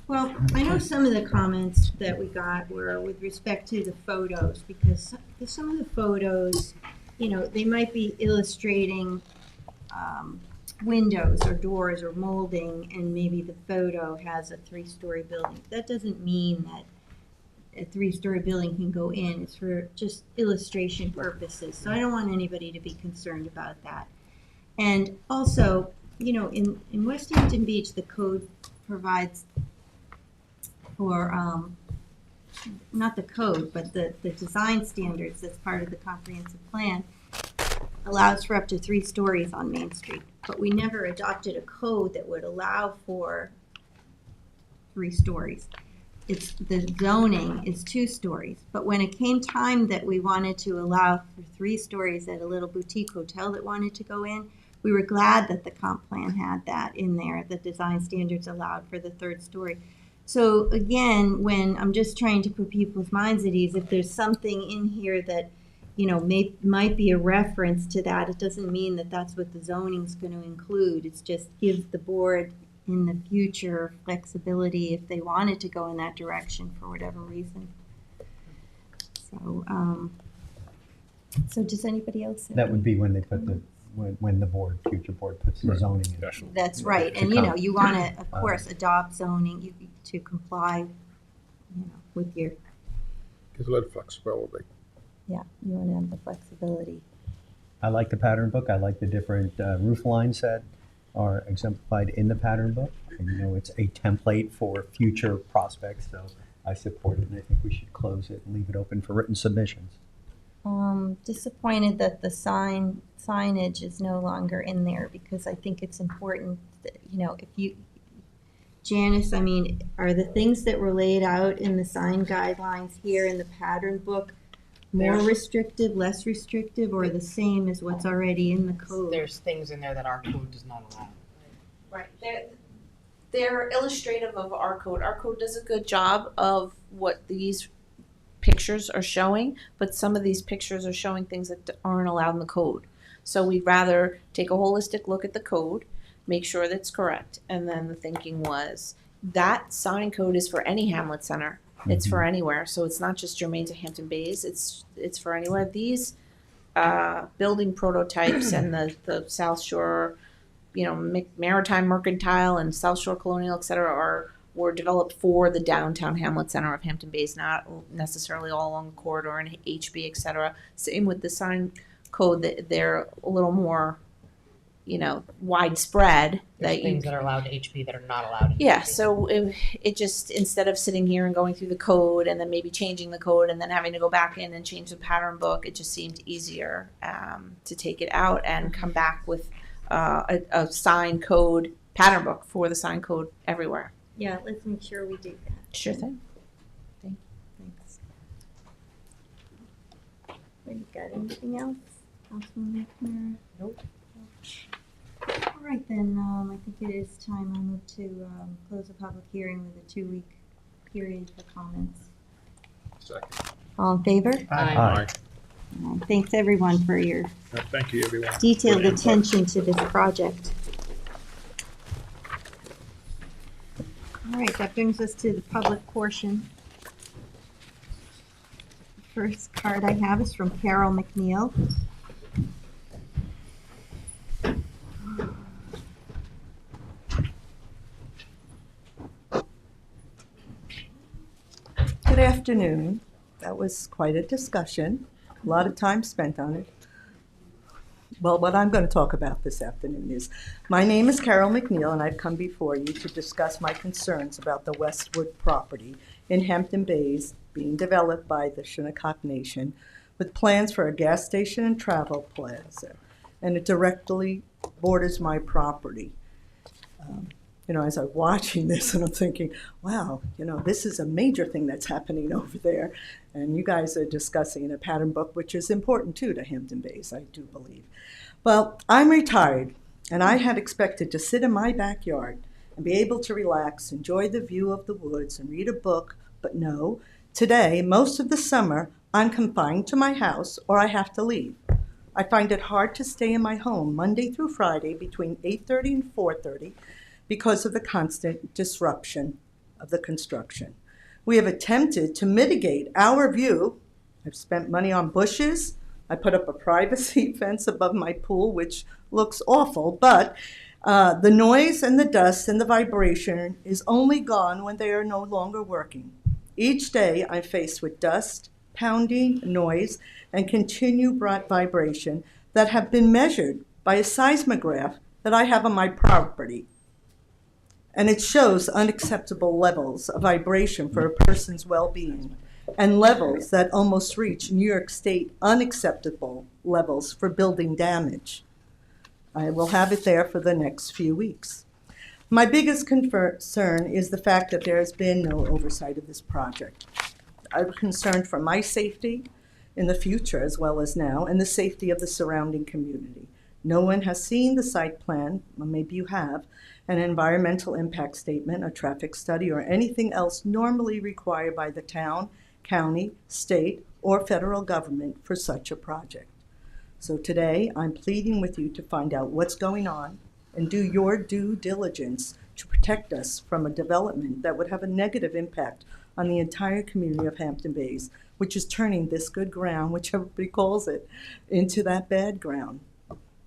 Well, I know some of the comments that we got were with respect to the photos, because some of the photos, they might be illustrating windows or doors or molding, and maybe the photo has a 3-story building. That doesn't mean that a 3-story building can go in. It's for just illustration purposes. So I don't want anybody to be concerned about that. And also, in West Hampton Beach, the code provides for, not the code, but the design standards that's part of the comprehensive plan allows for up to 3 stories on Main Street. But we never adopted a code that would allow for 3 stories. The zoning is 2 stories. But when it came time that we wanted to allow for 3 stories at a little boutique hotel that wanted to go in, we were glad that the comp plan had that in there. The design standards allowed for the 3rd story. So again, when I'm just trying to put people's minds at ease, if there's something in here that, might be a reference to that, it doesn't mean that that's what the zoning's going to include. It's just gives the board in the future flexibility if they wanted to go in that direction for whatever reason. So does anybody else? That would be when they put when the future board puts the zoning in. That's right, and you want to, of course, adopt zoning to comply, with your. Gives a lot of flexibility. Yeah, you want to have the flexibility. I like the pattern book. I like the different roof lines that are exemplified in the pattern book. And, it's a template for future prospects, so I support it, and I think we should close it and leave it open for written submissions. Disappointed that the signage is no longer in there, because I think it's important that, Janice, are the things that were laid out in the sign guidelines here in the pattern book, more There's- restrictive, less restrictive, or the same as what's already in the code? There's things in there that our code does not allow. Right, they're illustrative of our code. Our code does a good job of what these pictures are showing, but some of these pictures are showing things that aren't allowed in the code. So we'd rather take a holistic look at the code, make sure that's correct, and then the thinking was that sign code is for any Hamlet Center. It's for anywhere, so it's not just germane to Hampton Bays. It's for anywhere. These building prototypes and the South Shore, Maritime Mercantile and South Shore Colonial, et cetera, were developed for the downtown Hamlet Center of Hampton Bays, not necessarily all along the corridor and HB, et cetera. Same with the sign code; that they're a little more, widespread. There's things that are allowed in HB that are not allowed in Yeah, HB. so it just, instead of sitting here and going through the code and then maybe changing the code and then having to go back in and change the pattern book, it just seemed easier to take it out and come back with a sign code pattern book for the sign code everywhere. Yeah, let's make sure we do that. Sure thing. Thanks. You got anything else, Councilman McNair? Nope. All right, then, I think it is time I move to close the public hearing with a 2-week period for comments. Second. All in favor? Aye. Thanks, everyone, for your Thank you, everyone. detailed Good input. attention to this project. All right, that brings us to the public portion. First card I have is from Carol McNeil. Good afternoon. That was quite a discussion, a lot of time spent on it. Well, what I'm going to talk about this afternoon is, my name is Carol McNeil, and I've come before you to discuss my concerns about the Westwood property in Hampton Bays being developed by the Shinnecock Nation with plans for a gas station and travel plaza, and it directly borders my property. As I'm watching this and I'm thinking, wow, this is a major thing that's happening over there. And you guys are discussing a pattern book, which is important too to Hampton Bays, I do believe. Well, I'm retired, and I had expected to sit in my backyard and be able to relax, enjoy the view of the woods, and read a book. But no, today, most of the summer, I'm confined to my house or I have to leave. I find it hard to stay in my home Monday through Friday between 8:30 and 4:30 because of the constant disruption of the construction. We have attempted to mitigate our view. I've spent money on bushes. I put up a privacy fence above my pool, which looks awful, but the noise and the dust and the vibration is only gone when they are no longer working. Each day I'm faced with dust, pounding, noise, and continued vibration that have been measured by a seismograph that I have on my property. And it shows unacceptable levels of vibration for a person's well-being, and levels that almost reach New York State unacceptable levels for building damage. I will have it there for the next few weeks. My biggest concern is the fact that there has been no oversight of this project. I'm concerned for my safety in the future as well as now, and the safety of the surrounding community. No one has seen the site plan, well, maybe you have, an environmental impact statement, a traffic study, or anything else normally required by the town, county, state, or federal government for such a project. So today, I'm pleading with you to find out what's going on and do your due diligence to protect us from a development that would have a negative impact on the entire community of Hampton Bays, which is turning this good ground, which everybody calls it, into that bad ground.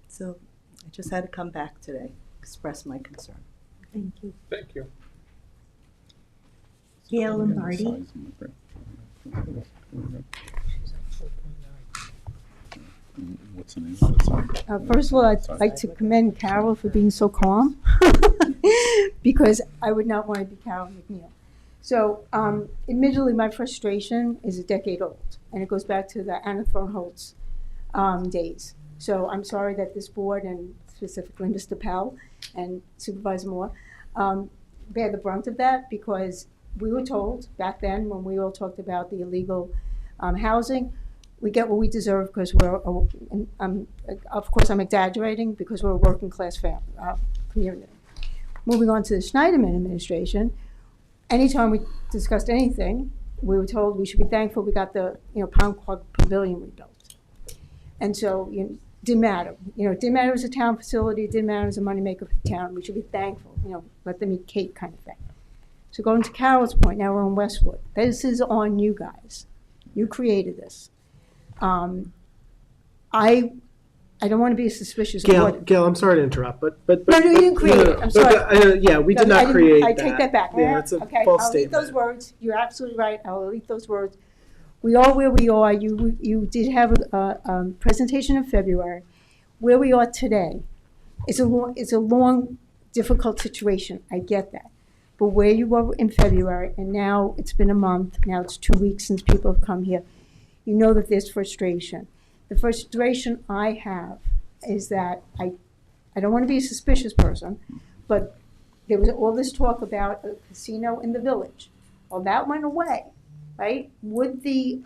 So I just had to come back today, express my concern. Thank you. Thank you. Gail Lombardi. What's the name of it? First of all, I'd like to commend Carol for being so calm, because I would not want to be Carol McNeil. So, admittedly, my frustration is a decade old, and it goes back to the Anna Thornholtz days. So I'm sorry that this board, and specifically Mr. Powell and Supervisor Moore, bear the brunt of that, because we were told back then when we all talked about the illegal housing, we get what we deserve because of course I'm exaggerating because we're a working class community. Moving on to the Schneiderman administration, anytime we discussed anything, we were told we should be thankful we got the Pound Club Pavilion rebuilt. And so didn't matter. It didn't matter it was a town facility, it didn't matter it was a moneymaker for the town. We should be thankful, let them eat cake kind of thing. So going to Carol's point, now we're in Westwood. This is on you guys. You created this. I don't want to be suspicious. Gail, I'm sorry to interrupt, but no, you didn't create it. I'm sorry. Yeah, we did not create that. I take that back. Yeah, that's a okay, false I'll statement. delete those words. You're absolutely right. I'll delete those words. We are where we are. You did have a presentation in February. Where we are today, it's a long, difficult situation. I get that. But where you were in February, and now it's been a month, now it's 2 weeks since people have come here, you know that there's frustration. The frustration I have is that I don't want to be a suspicious person, but there was all this talk about a casino in the village. Well, that went away, right? Would the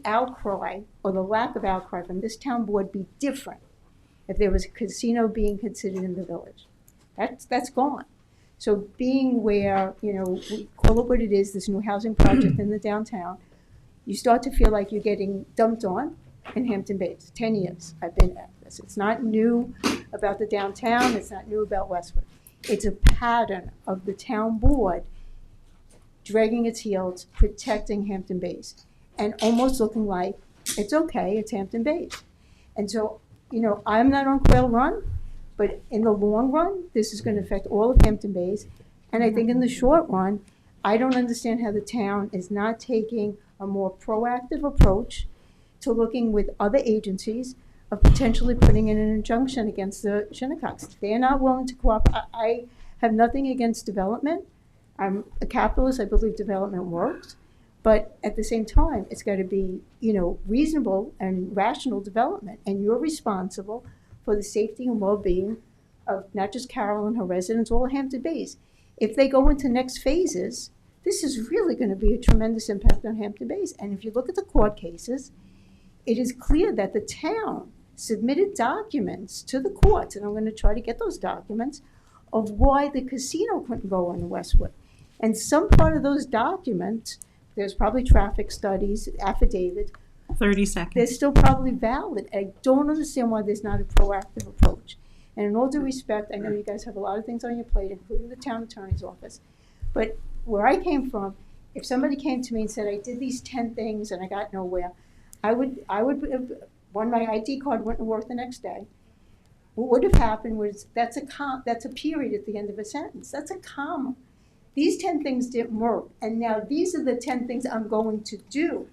outcry or the lack of outcry from this town board be different if there was a casino being considered in the village? That's gone. So being where, we call it what it is, this new housing project in the downtown, you start to feel like you're getting dumped on in Hampton Bays. 10 years I've been at this. It's not new about the downtown. It's not new about Westwood. It's a pattern of the town board dragging its heels, protecting Hampton Bays, and almost looking like it's okay, it's Hampton Bays. And so, I'm not on Quail Run, but in the long run, this is going to affect all of Hampton Bays. And I think in the short run, I don't understand how the town is not taking a more proactive approach to looking with other agencies of potentially putting in an injunction against the Shinnecocks. They're not willing to cooperate. I have nothing against development. I'm a capitalist. I believe development works. But at the same time, it's got to be, reasonable and rational development. And you're responsible for the safety and well-being of not just Carol and her residents, all of Hampton Bays. If they go into next phases, this is really going to be a tremendous impact on Hampton Bays. And if you look at the court cases, it is clear that the town submitted documents to the courts, and I'm going to try to get those documents, of why the casino couldn't go on Westwood. And some part of those documents, there's probably traffic studies, affidavits. 30 seconds. They're still probably valid. I don't understand why there's not a proactive approach. And in all due respect, I know you guys have a lot of things on your plate, including the town attorney's office. But where I came from, if somebody came to me and said, I did these 10 things and I got nowhere, I would when my ID card wouldn't work the next day. What would have happened was that's a period at the end of a sentence. That's a comma. These 10 things didn't work, and now these are the 10 things I'm going to do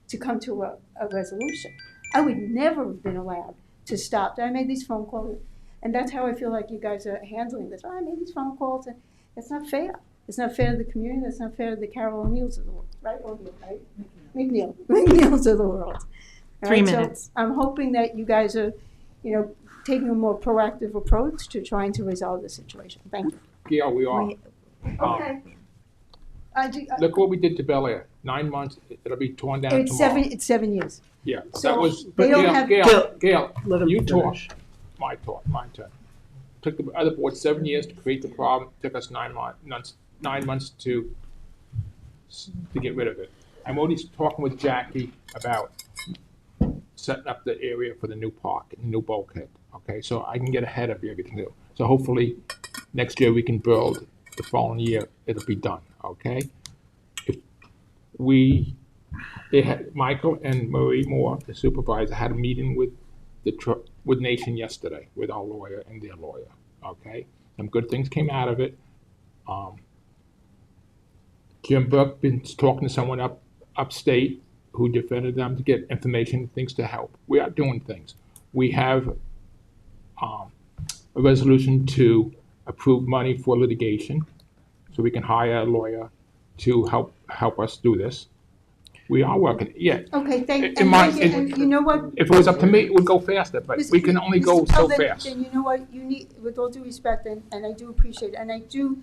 to come to a resolution. I would never have been allowed to stop. I made these phone calls, and that's how I feel like you guys are handling this. I made these phone calls, and that's not fair. It's not fair to the community. That's not fair to the Carol O'Neills of the world, right? O'Neill, right? McNeils of the world. All 3 right? minutes. So I'm hoping that you guys are, taking a more proactive approach to trying to resolve the situation. Thank you. Gail, we are. Okay. Look what we did to Bel Air. 9 months, it'll be torn down It's tomorrow. 7 years. Yeah, So that was, they don't have- Gail, Let him you finish. talk. My turn. Took the other board 7 years to create the problem, took us 9 months to get rid of it. I'm already talking with Jackie about setting up the area for the new park, new bulkhead, okay? So I can get ahead of everything new. So hopefully, next year we can build, the following year it'll be done, okay? Michael and Marie Moore, the supervisor, had a meeting with with Nation yesterday, with our lawyer and their lawyer, okay? Some good things came out of it. Jim Burke been talking to someone upstate who defended them to get information, things to help. We are doing things. We have a resolution to approve money for litigation, so we can hire a lawyer to help us do this. We are working, yeah. Okay, In my- and you know what? If it was up to me, it would go faster, but we can only go so fast. Then you know what, you need, with all due respect, and I do appreciate it, and I do,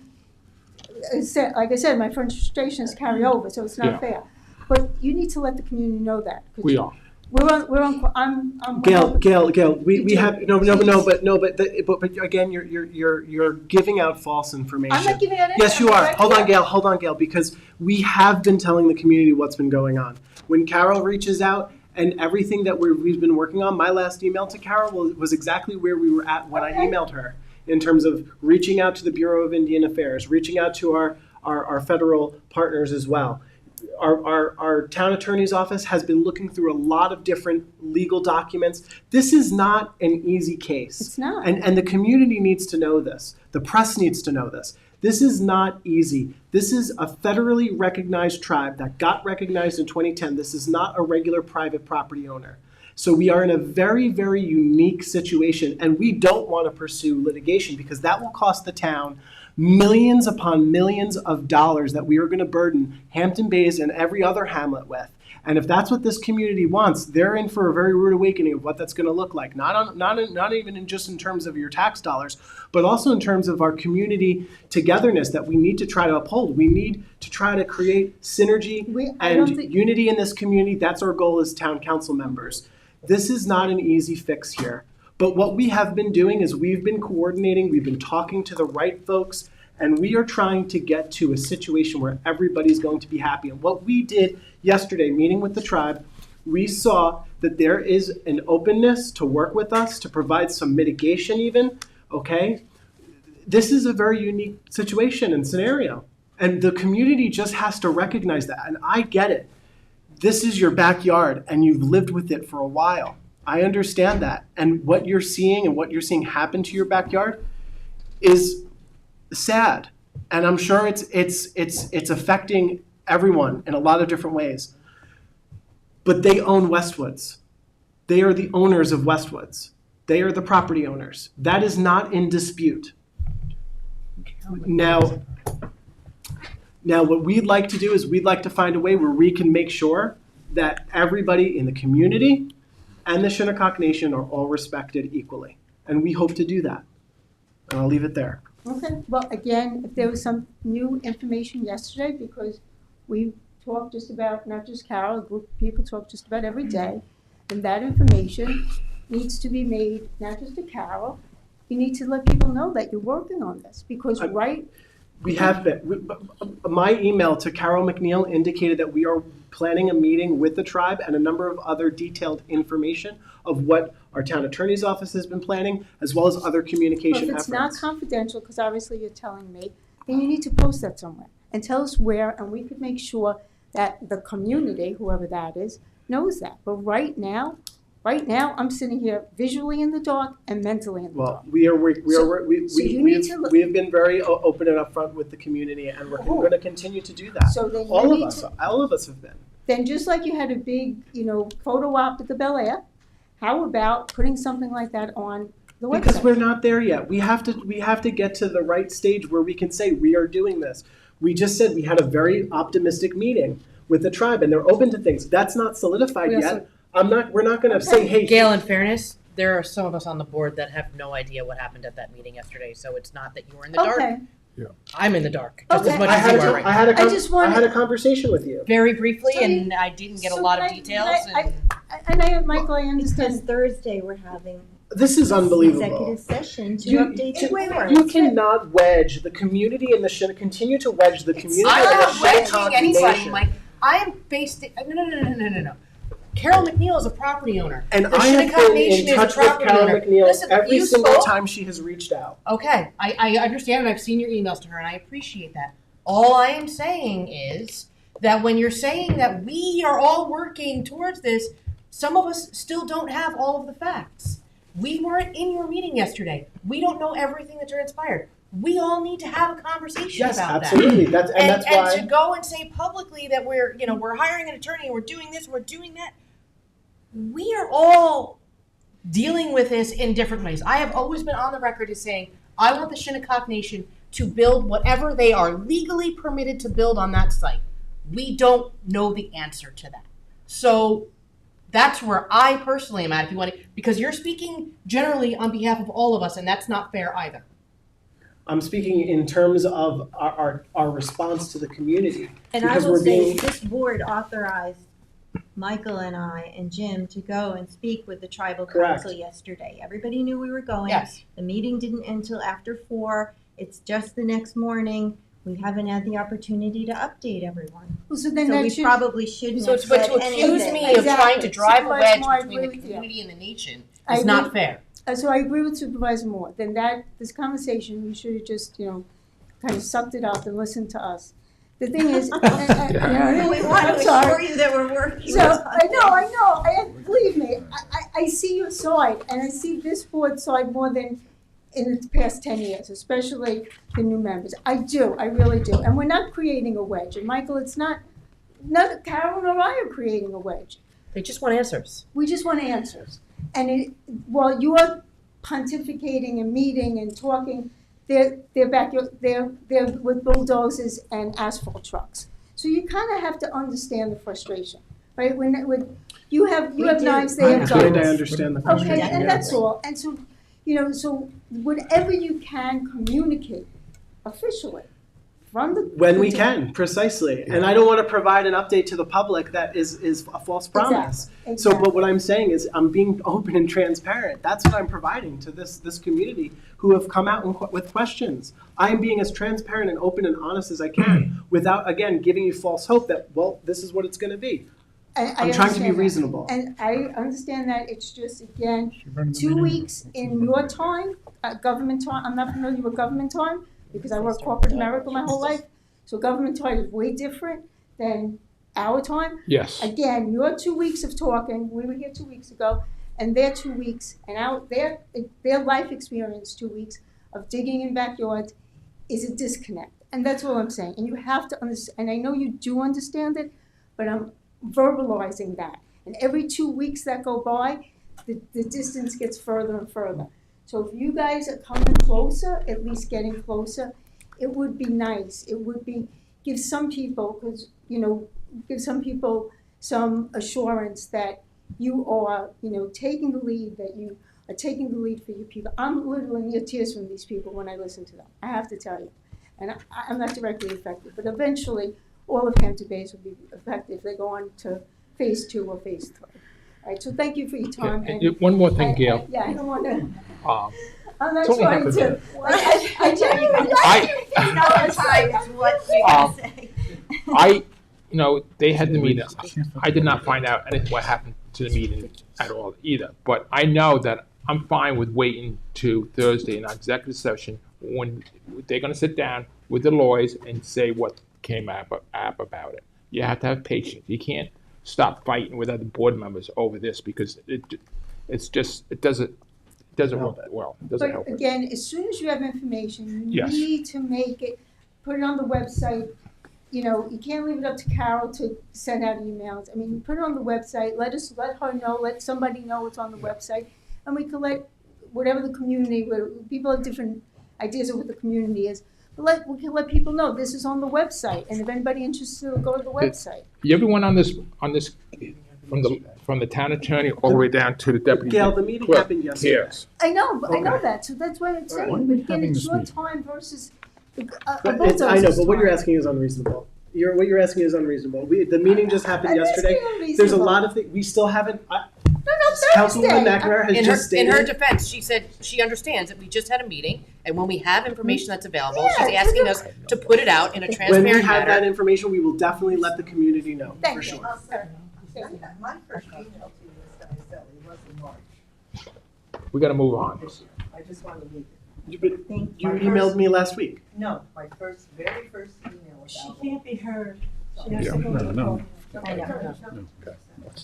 like I said, my frustrations carry over, so it's Yeah. not fair. But you need to let the community know that. 'cause We are. I'm. Gail, we do. have, but again, you're giving out false information. I'm not giving out anything. Yes, you are. Hold on, Gail, because we have been telling the community what's been going on. When Carol reaches out and everything that we've been working on, my last email to Carol was exactly where we were at when I emailed her, in terms of reaching out to the Bureau of Indian Affairs, reaching out to our federal partners as well. Our town attorney's office has been looking through a lot of different legal documents. This is not an easy case. It's not. And the community needs to know this. The press needs to know this. This is not easy. This is a federally recognized tribe that got recognized in 2010. This is not a regular private property owner. So we are in a very, very unique situation, and we don't want to pursue litigation because that will cost the town millions upon millions of dollars that we are going to burden Hampton Bays and every other hamlet with. And if that's what this community wants, they're in for a very rude awakening of what that's going to look like. Not even just in terms of your tax dollars, but also in terms of our community togetherness that we need to try to uphold. We need to try to create synergy and unity in this community. That's our goal as town council members. This is not an easy fix here. But what we have been doing is we've been coordinating, we've been talking to the right folks, and we are trying to get to a situation where everybody's going to be happy. And what we did yesterday, meeting with the tribe, we saw that there is an openness to work with us, to provide some mitigation even, okay? This is a very unique situation and scenario. And the community just has to recognize that. And I get it. This is your backyard and you've lived with it for a while. I understand that. And what you're seeing happen to your backyard is sad. And I'm sure it's affecting everyone in a lot of different ways. But they own Westwoods. They are the owners of Westwoods. They are the property owners. That is not in dispute. Now what we'd like to do is we'd like to find a way where we can make sure that everybody in the community and the Shinnecock Nation are all respected equally. And we hope to do that. And I'll leave it there. Okay, well, again, if there was some new information yesterday, because we talk just about, not just Carol, a group of people talk just about every day, then that information needs to be made, not just to Carol, you need to let people know that you're working on this, because We have been. My email to Carol McNeil indicated that we are planning a meeting with the tribe and a number of other detailed information of what our town attorney's office has been planning, as well as other communication If efforts. it's not confidential, because obviously you're telling me, then you need to post that somewhere and tell us where, and we could make sure that the community, whoever that is, knows that. But right now, I'm sitting here visually in the dark and mentally in the dark. Well, we have been very open and upfront with the community, and we're going to continue to do that. So then all of us have been. Then just like you had a big, photo op at the Bel Air, how about putting something like that on the website? Because we're not there yet. We have to get to the right stage where we can say we are doing this. We just said we had a very optimistic meeting with the tribe, and they're open to things. That's not solidified yet. We're not going to say, hey. Gail, in fairness, there are some of us on the board that have no idea what happened at that meeting yesterday, so it's not that you were in the dark. Yeah. I'm in the dark, just as much I as you are right now. I had a conversation with you. Very briefly, and I didn't get a lot of details. Michael, I understand. Because Thursday we're having This is unbelievable. executive session to update the board. You cannot continue to wedge the community and the I'm not wedging anybody, Mike. I am based. No. Carol McNeil is a property owner. And the I have Shinnecock been Nation in touch is a with property Carol owner. McNeil Listen, every you single spoke. time she has reached out. Okay, I understand, and I've seen your emails to her, and I appreciate that. All I am saying is that when you're saying that we are all working towards this, some of us still don't have all of the facts. We weren't in your meeting yesterday. We don't know everything that transpired. We all need to have a conversation about absolutely. that. That's why. And to go and say publicly that we're hiring an attorney and we're doing this, we're doing that. We are all dealing with this in different ways. I have always been on the record as saying I want the Shinnecock Nation to build whatever they are legally permitted to build on that site. We don't know the answer to that. So that's where I personally am at, if you want to, because you're speaking generally on behalf of all of us, and that's not fair either. I'm speaking in terms of our response to the community. And I will say, this board authorized Michael and I and Jim to go and speak with the tribal Correct. council yesterday. Everybody knew we were going. Yes. The meeting didn't end till after 4. It's just the next morning. We haven't had the opportunity to update everyone. Well, so then So that we should. probably shouldn't So have to, but said to accuse anything. me of trying to Exactly. drive a wedge Supervisor Moore, I between the agree with you. community and the nation I is not agree. fair. So I agree with Supervisor Moore, then this conversation, you should have just, kind of sucked it up and listened to us. The thing is, We want to I'm assure sorry. you that we're working. So, on I know, things. believe me, I see your side, and I see this board's side more than in the past 10 years, especially the new members. I really do, and we're not creating a wedge, and Michael, it's not Carol nor I are creating a wedge. They just want answers. We just want answers. And while you're pontificating and meeting and talking, they're with bulldozers and asphalt trucks. So you kind of have to understand the frustration, right? When you have knives, they have I guns. understand the Okay, frustration. and that's all. And so, so whatever you can communicate officially from the. When we can, precisely. And I don't want to provide an update to the public that is a false promise. Exactly. So, but what I'm saying is I'm being open and transparent. That's what I'm providing to this community who have come out with questions. I'm being as transparent and open and honest as I can without, again, giving you false hope that, well, this is what it's going to be. I'm trying to be reasonable. And I understand that. It's just, again, 2 weeks in your time, government time. I'm not familiar with government time because I worked corporate America my whole life. So government time is way different than our time. Yes. Again, your 2 weeks of talking, we were here 2 weeks ago, and their 2 weeks, and their life experience 2 weeks of digging in backyards is a disconnect. And that's all I'm saying. And you have to understand, and I know you do understand it, but I'm verbalizing that. And every 2 weeks that go by, the distance gets further and further. So if you guys are coming closer, at least getting closer, it would be nice. It would be, give some people some assurance that you are, taking the lead, that you are taking the lead for your people. I'm literally near tears from these people when I listen to them. I have to tell you. And I'm not directly affected, but eventually all of Hampton Bays will be affected if they go on to phase 2 or phase 3. All right, so thank you for your time. And one more thing, Gail. I don't want to. I'm not It's only trying half a to. minute. I genuinely. They had the meeting. I did not find out anything what happened to the meeting at all either. But I know that I'm fine with waiting to Thursday in our executive session when they're going to sit down with the lawyers and say what came up about it. You have to have patience. You can't stop fighting with other board members over this because it doesn't work well. It doesn't help. But again, as soon as you have information, you Yes. need to make it, put it on the website. You can't leave it up to Carol to send out emails. I mean, put it on the website, let her know, let somebody know it's on the website. And we can let whatever the community, where people have different ideas of what the community is, but we can let people know this is on the website. And if anybody interested will go to the website. Everyone on this from the town attorney all the way down to the deputy. Gail, the meeting clerk happened yesterday. cares. I know, but I know Okay. that, so that's why I'm saying, Why are but we again, having it's this your meeting? time versus a I know, but what you're time. asking is unreasonable. What you're asking is unreasonable. The meeting just happened I'm yesterday. asking unreasonable. There's a lot of things, we still haven't, Councilwoman McNamara has In just her stated. defense, she said she understands that we just had a meeting, and when we have information that's available, Yeah, she's asking us to put it out in a When we transparent have that manner. information, we will definitely let the community know, Thank for you. sure. My first email to you, Mr. Iselli, was in March. We got to move on. I just wanted to leave it. But you emailed me last week. No, my very first email about. She can't be heard. She has to go to the phone. I know.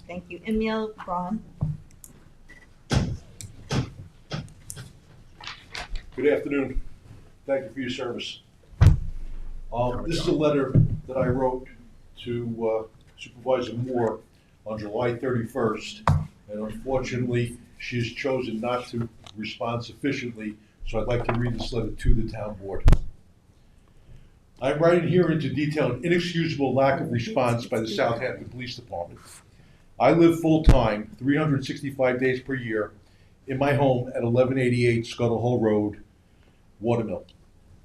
Thank you. Emil Braun. Good afternoon. Thank you for your service. This is a letter that I wrote to Supervisor Moore on July 31st, and unfortunately, she has chosen not to respond sufficiently, so I'd like to read this letter to the town board. I'm writing here to detail an inexcusable lack of response by the Southampton Police Department. I live full-time, 365 days per year, in my home at 1188 Scuttle Hole Road, Watermill.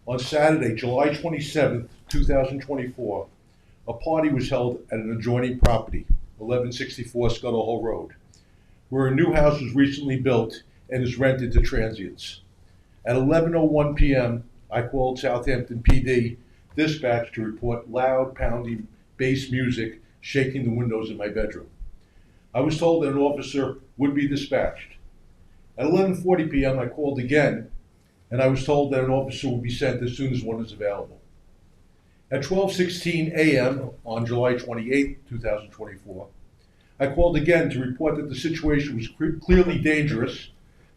On Saturday, July 27th, 2024, a party was held at an adjoining property. 1164 Scuttle Hole Road, where a new house was recently built and is rented to transients. At 11:01 p.m., I called Southampton PD dispatch to report loud pounding bass music shaking the windows in my bedroom. I was told that an officer would be dispatched. At 11:40 p.m., I called again, and I was told that an officer would be sent as soon as one is available. At 12:16 a.m. on July 28, 2024, I called again to report that the situation was clearly dangerous,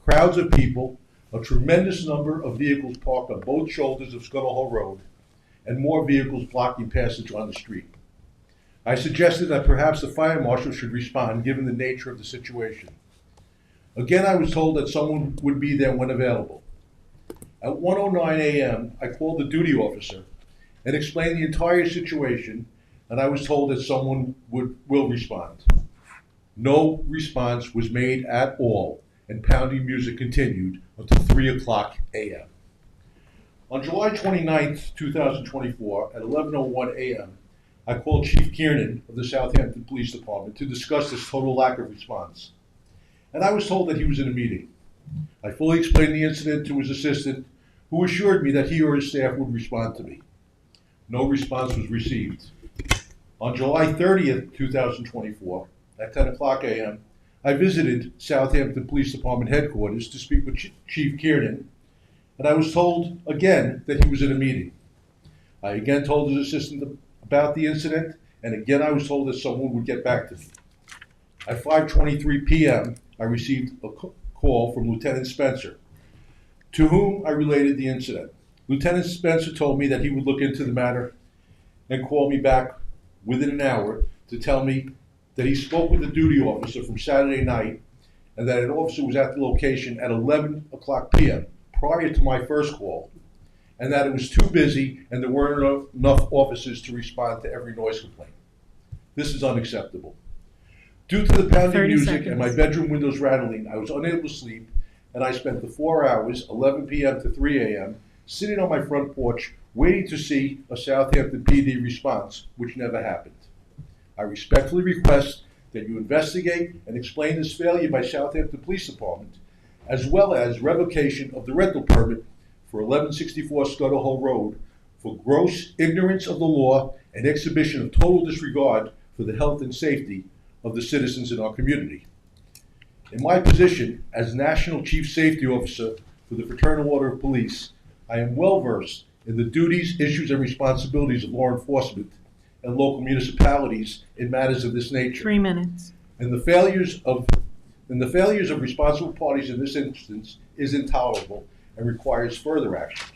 crowds of people, a tremendous number of vehicles parked on both shoulders of Scuttle Hole Road, and more vehicles blocking passage on the street. I suggested that perhaps the fire marshal should respond given the nature of the situation. Again, I was told that someone would be there when available. At 1:09 a.m., I called the duty officer and explained the entire situation, and I was told that someone will respond. No response was made at all, and pounding music continued until 3 o'clock a.m. On July 29, 2024, at 11:01 a.m., I called Chief Kiernan of the Southampton Police Department to discuss this total lack of response, and I was told that he was in a meeting. I fully explained the incident to his assistant, who assured me that he or his staff would respond to me. No response was received. On July 30th, 2024, at 10 o'clock a.m., I visited Southampton Police Department headquarters to speak with Chief Kiernan, and I was told again that he was in a meeting. I again told his assistant about the incident, and again I was told that someone would get back to me. At 5:23 p.m., I received a call from Lieutenant Spencer, to whom I related the incident. Lieutenant Spencer told me that he would look into the matter and call me back within an hour to tell me that he spoke with a duty officer from Saturday night and that an officer was at the location at 11 o'clock p.m. prior to my first call, and that it was too busy and there weren't enough officers to respond to every noise complaint. This is unacceptable. Due to the pounding music and my bedroom windows rattling, I was unable to sleep, and I spent the 4 hours, 11 p.m. to 3 a.m., sitting on my front porch waiting to see a Southampton PD response, which never happened. I respectfully request that you investigate and explain this failure by Southampton Police Department, as well as revocation of the rental permit for 1164 Scuttle Hole Road for gross ignorance of the law and exhibition of total disregard for the health and safety of the citizens in our community. In my position as National Chief Safety Officer for the Fraternal Order of Police, I am well versed in the duties, issues, and responsibilities of law enforcement and local municipalities in matters of this nature. 3 minutes. And the failures of responsible parties in this instance is intolerable and requires further action.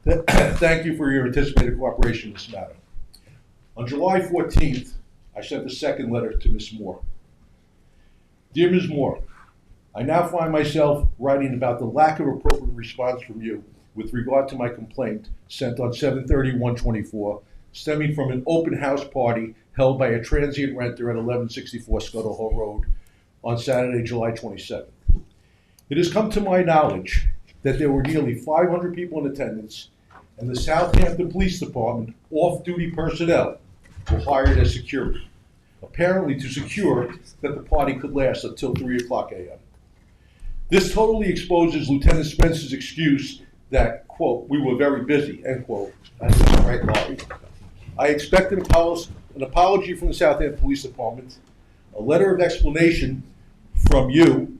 Thank you for your anticipated cooperation in this matter. On July 14th, I sent a second letter to Ms. Moore. Dear Ms. Moore, I now find myself writing about the lack of appropriate response from you with regard to my complaint sent on 7/30/124, stemming from an open house party held by a transient renter at 1164 Scuttle Hole Road on Saturday, July 27th. It has come to my knowledge that there were nearly 500 people in attendance, and the Southampton Police Department off-duty personnel were hired as security, apparently to secure that the party could last until 3 o'clock a.m. This totally exposes Lieutenant Spencer's excuse that, quote, we were very busy, end quote, as a right lie. I expect an apology from the Southampton Police Department, a letter of explanation from you,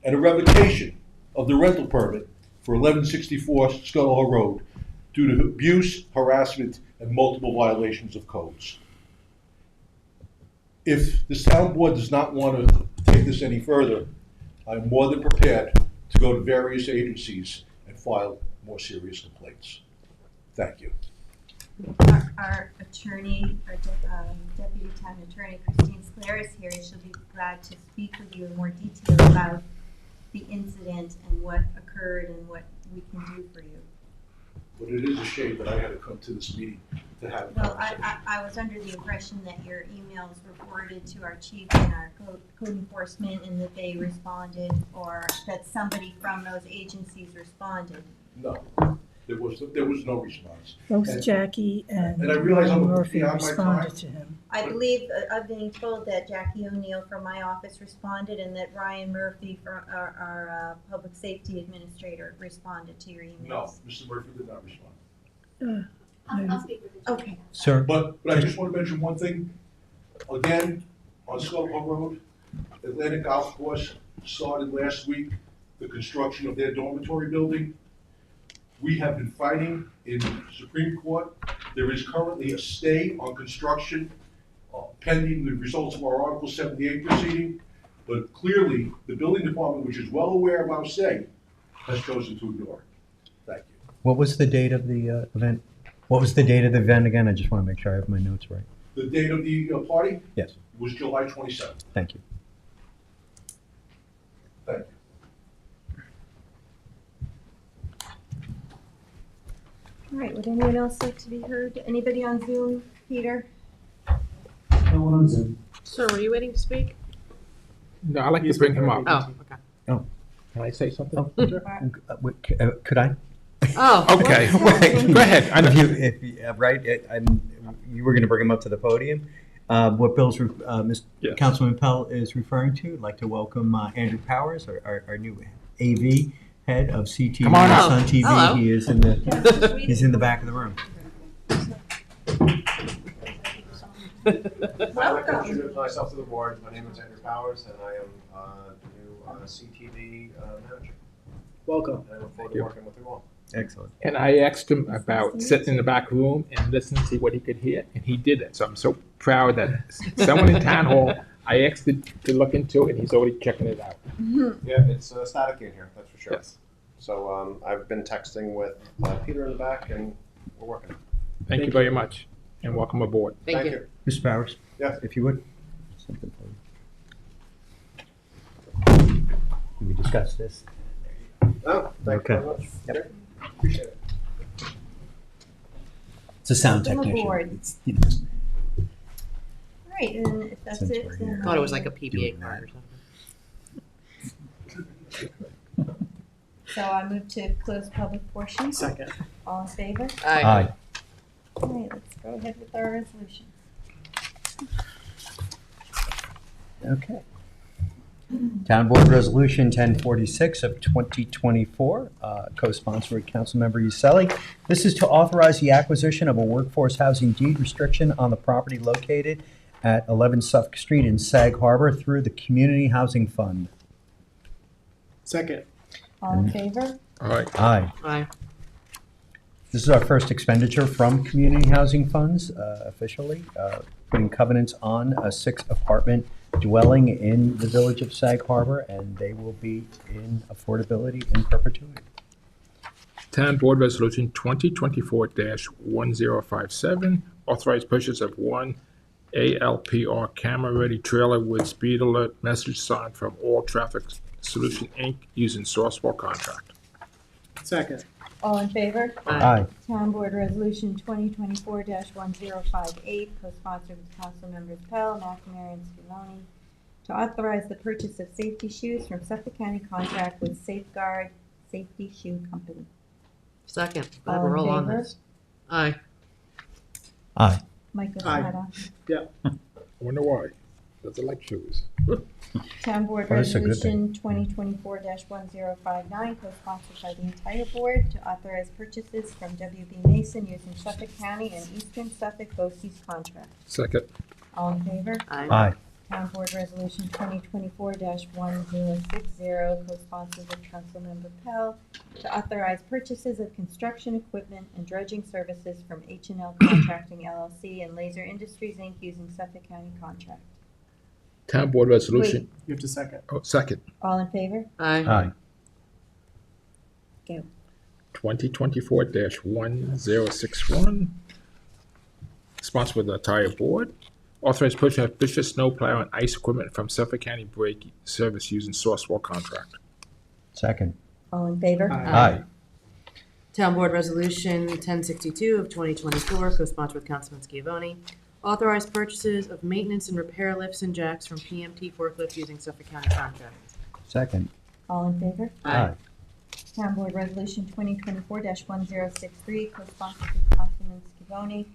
and a revocation of the rental permit for 1164 Scuttle Hole Road due to abuse, harassment, and multiple violations of codes. If this town board does not want to take this any further, I'm more than prepared to go to various agencies and file more serious complaints. Thank you. Our attorney, Deputy Town Attorney Christine Sclair is here, and she'll be glad to speak with you in more detail about the incident and what occurred and what we can do for you. But it is a shame that I had to come to this meeting to have a Well, conversation. I was under the impression that your emails were forwarded to our chief and our code enforcement and that they responded, or that somebody from those agencies responded. No. There was no response. Both And- Jackie and And I realize I'm Murphy beyond my responded time. to him. I believe, I've been told that Jackie O'Neill from my office responded and that Ryan Murphy from our public safety administrator responded to your emails. No, Mr. Murphy did not respond. I'll speak with Okay. Sir, But I just want to mention one thing. Again, on Scuttle Road, Atlantic Golf Course started last week the construction of their dormitory building. We have been fighting in Supreme Court. There is currently a stay on construction pending the results of our Article 78 proceeding. But clearly, the building department, which is well aware of our stay, has chosen to ignore it. Thank you. what was the date of the event? What was the date of the event again? I just want to make sure I have my notes right. The date of the party Yes, was July 27th. thank you. Thank you. All right, would anyone else like to be heard? Anybody on Zoom, Peter? No one on Zoom. Sir, were you waiting to speak? No, I'd like to bring him up. Oh, okay. Can I say something? Could I? Oh. Okay, go ahead. I know. If you, right, you were going to bring him up to the podium. What Yes. Councilman Pell is referring to, I'd like to welcome Andrew Powers, our new AV head of CTV Come on up. Sun TV. Hello. He is he's in the back of the room. I'd like to introduce myself to the board. My name is Andrew Powers, and I am the new CTV manager. Welcome. And I look forward to working with you all. Excellent. And I asked him about sitting in the back room and listening to see what he could hear, and he did it. So I'm so proud that someone in town hall, I asked to look into it, and he's already checking it out. Yeah, it's static in here, that's for sure. Yes. So I've been texting with Peter in the back, and we're working. Thank you very much, and welcome aboard. Thank you. Mr. Powers? Yes. If you would. Something for you. Can we discuss this? Oh, thank you Okay. very much. Yep. Okay. Appreciate it. It's a sound Welcome technician. aboard. It's, you know, All right, and if that's Since it, we're then here. Thought it was like a Doing PBA that. card or something. So I move to close public portion. Second. All in favor? Aye. All right, let's go ahead with our resolution. Okay. Town Board Resolution 1046 of 2024, co-sponsored with Councilmember Uselli. This is to authorize the acquisition of a workforce housing deed restriction on the property located at 11 Suffolk Street in Sag Harbor through the Community Housing Fund. Second. All in favor? All right. Aye. Aye. This is our first expenditure from community housing funds officially, putting covenants on a 6-apartment dwelling in the village of Sag Harbor, and they will be in affordability in perpetuity. Town Board Resolution 2024-1057, authorized purchase of one ALPR camera-ready trailer with speed alert message sign from All Traffic Solution, Inc., using Sourcewell contract. Second. All in favor? Aye. Town Board Resolution 2024-1058, co-sponsored with Council Members Pell, McNamara, and Scavone, to authorize the purchase of safety shoes from Suffolk County contract with Safeguard Safety Shoe Company. Second. Glad All we're in all on favor? this. Aye. Aye. Michael Aye. Shada. Yeah. I wonder why. Does it like shoes? Town Board Well, that's a good Resolution 2024-1059, co-sponsored by the entire board, to authorize purchases from WB Mason using Suffolk County and Eastern Suffolk BOCES contract. Second. All in favor? Aye. Town Board Resolution 2024-1060, co-sponsored with Councilmember Pell, to authorize purchases of construction equipment and dredging services from H&L Contracting LLC and Laser Industries, Inc., using Suffolk County contract. Town Board Resolution, You have to second. second, All in favor? Aye. Aye. Go. 2024-1061, sponsored with the entire board. Authorized purchase of Fisher snowplow and ice equipment from Suffolk County Brake Service using Sourcewell contract. Second. All in favor? Aye. Town Board Resolution 1062 of 2024, co-sponsored with Councilman Scavone, authorized purchases of maintenance and repair lifts and jacks from PMT forklift using Suffolk County contract. Second. All in favor? Aye. Town Board Resolution 2024-1063, co-sponsored with Councilman Scavone,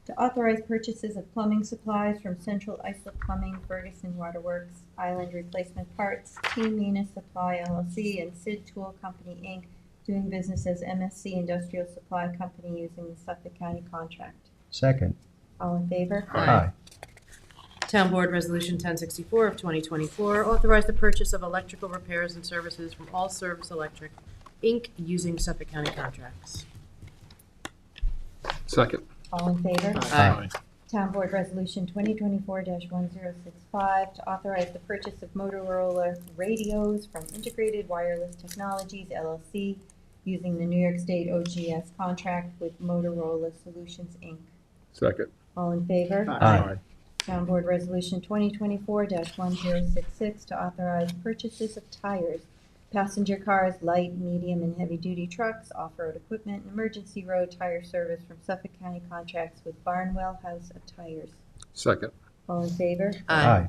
to authorize purchases of plumbing supplies from Central Islip Plumbing, Ferguson Waterworks, Island Replacement Parts, Team Mina Supply LLC, and Sid Tool Company, Inc., doing business as MSC Industrial Supply Company using the Suffolk County contract. Second. All in favor? Aye. Town Board Resolution 1064 of 2024, authorize the purchase of electrical repairs and services from All Service Electric, Inc., using Suffolk County contracts. Second. All in favor? Aye. Town Board Resolution 2024-1065, to authorize the purchase of Motorola radios from Integrated Wireless Technologies LLC, using the New York State OGS contract with Motorola Solutions, Inc. Second. All in favor? Aye. Town Board Resolution 2024-1066, to authorize purchases of tires, passenger cars, light, medium, and heavy-duty trucks, off-road equipment, and emergency road tire service from Suffolk County contracts with Barnwell House of Tires. Second. All in favor? Aye.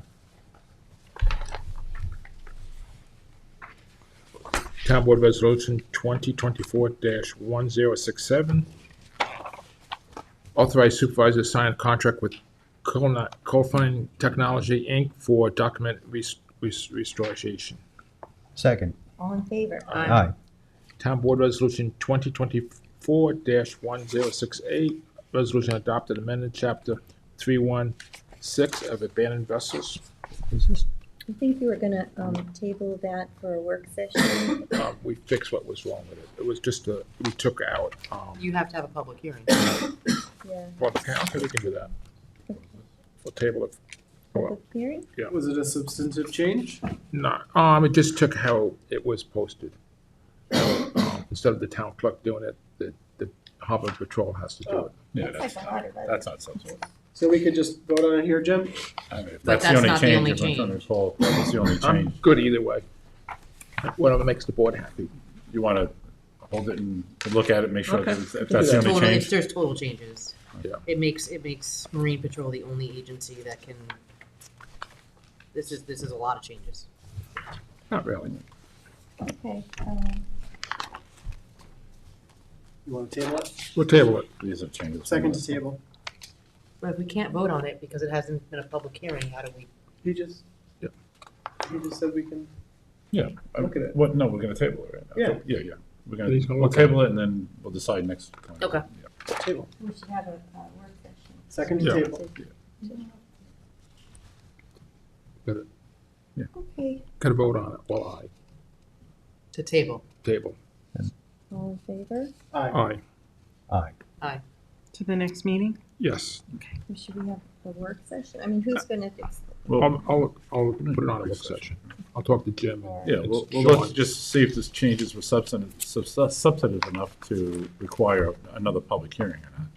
Town Board Resolution 2024-1067. Authorize supervisor to sign a contract with Colfine Technology, Inc. for document restoration. Second. All in favor? Aye. Town Board Resolution 2024-1068. Resolution adopted amended Chapter 316 of abandoned vessels. Is this? I think you were gonna table that for a work session. We fixed what was wrong with it. It was just we took out You have to have a public hearing. Yeah. public council. We can do that. We'll table it. Public hearing? Yeah. Was it a substantive change? No, it just took how it was posted. Instead of the town clerk doing it, the Harbor Patrol has to do it. Yeah, That's like a lot of it. that's not substantive. So we could just vote on it here, Jim? I mean, if But that's the only that's not the change, only if it's on change. this whole, that's the only I'm change. good either way. Whatever makes the board happy. You want to hold it and look at it, make sure Okay. that if that's the only Total, change. if there's total changes. Yeah. It makes Marine Patrol the only agency that can, this is a lot of changes. Not really. Okay, You want to table it? We'll table it. These are changes. Second to table. But if we can't vote on it because it hasn't been a public hearing, how do we? He just said we can. Yeah. Look at it. What, no, we're going to table it, right? Yeah. Yeah. We're He's gonna we'll look at table it and then we'll decide next time. Okay. Yeah. Table. we should have a work session. Second to Yeah. table. Okay, Got to vote on it. Well, To table. table. all in favor? Aye. Aye. To the next meeting? Yes. Should we have a work session? I mean, who's gonna fix? Well, I'll put it on a work session. I'll talk to Jim. yeah, and we'll Sean. let's just see if this changes were substantive enough to require another public hearing or not.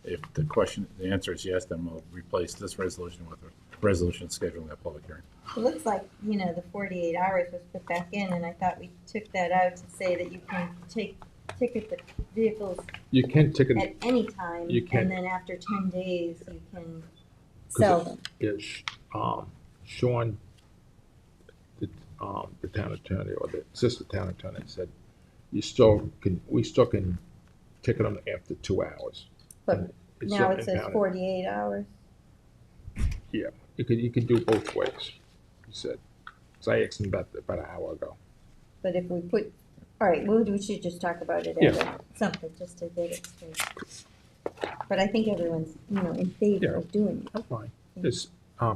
If the answer is yes, then we'll replace this resolution with a resolution scheduling that public hearing. It looks like, the 48 hours was put back in, and I thought we took that out to say that you can ticket the vehicles You can ticket at any time, You can. and then after 10 days, you can sell them. is Sean, the town attorney or the assistant town attorney said we still can ticket them after 2 hours. But And it's now still it says impounded. 48 hours. Yeah, you could do both ways, he said. So I asked him about an hour ago. But if we put, all right, we should just talk about it as something, just to get it straight. But I think everyone's, in favor of doing it. I'm fine. This,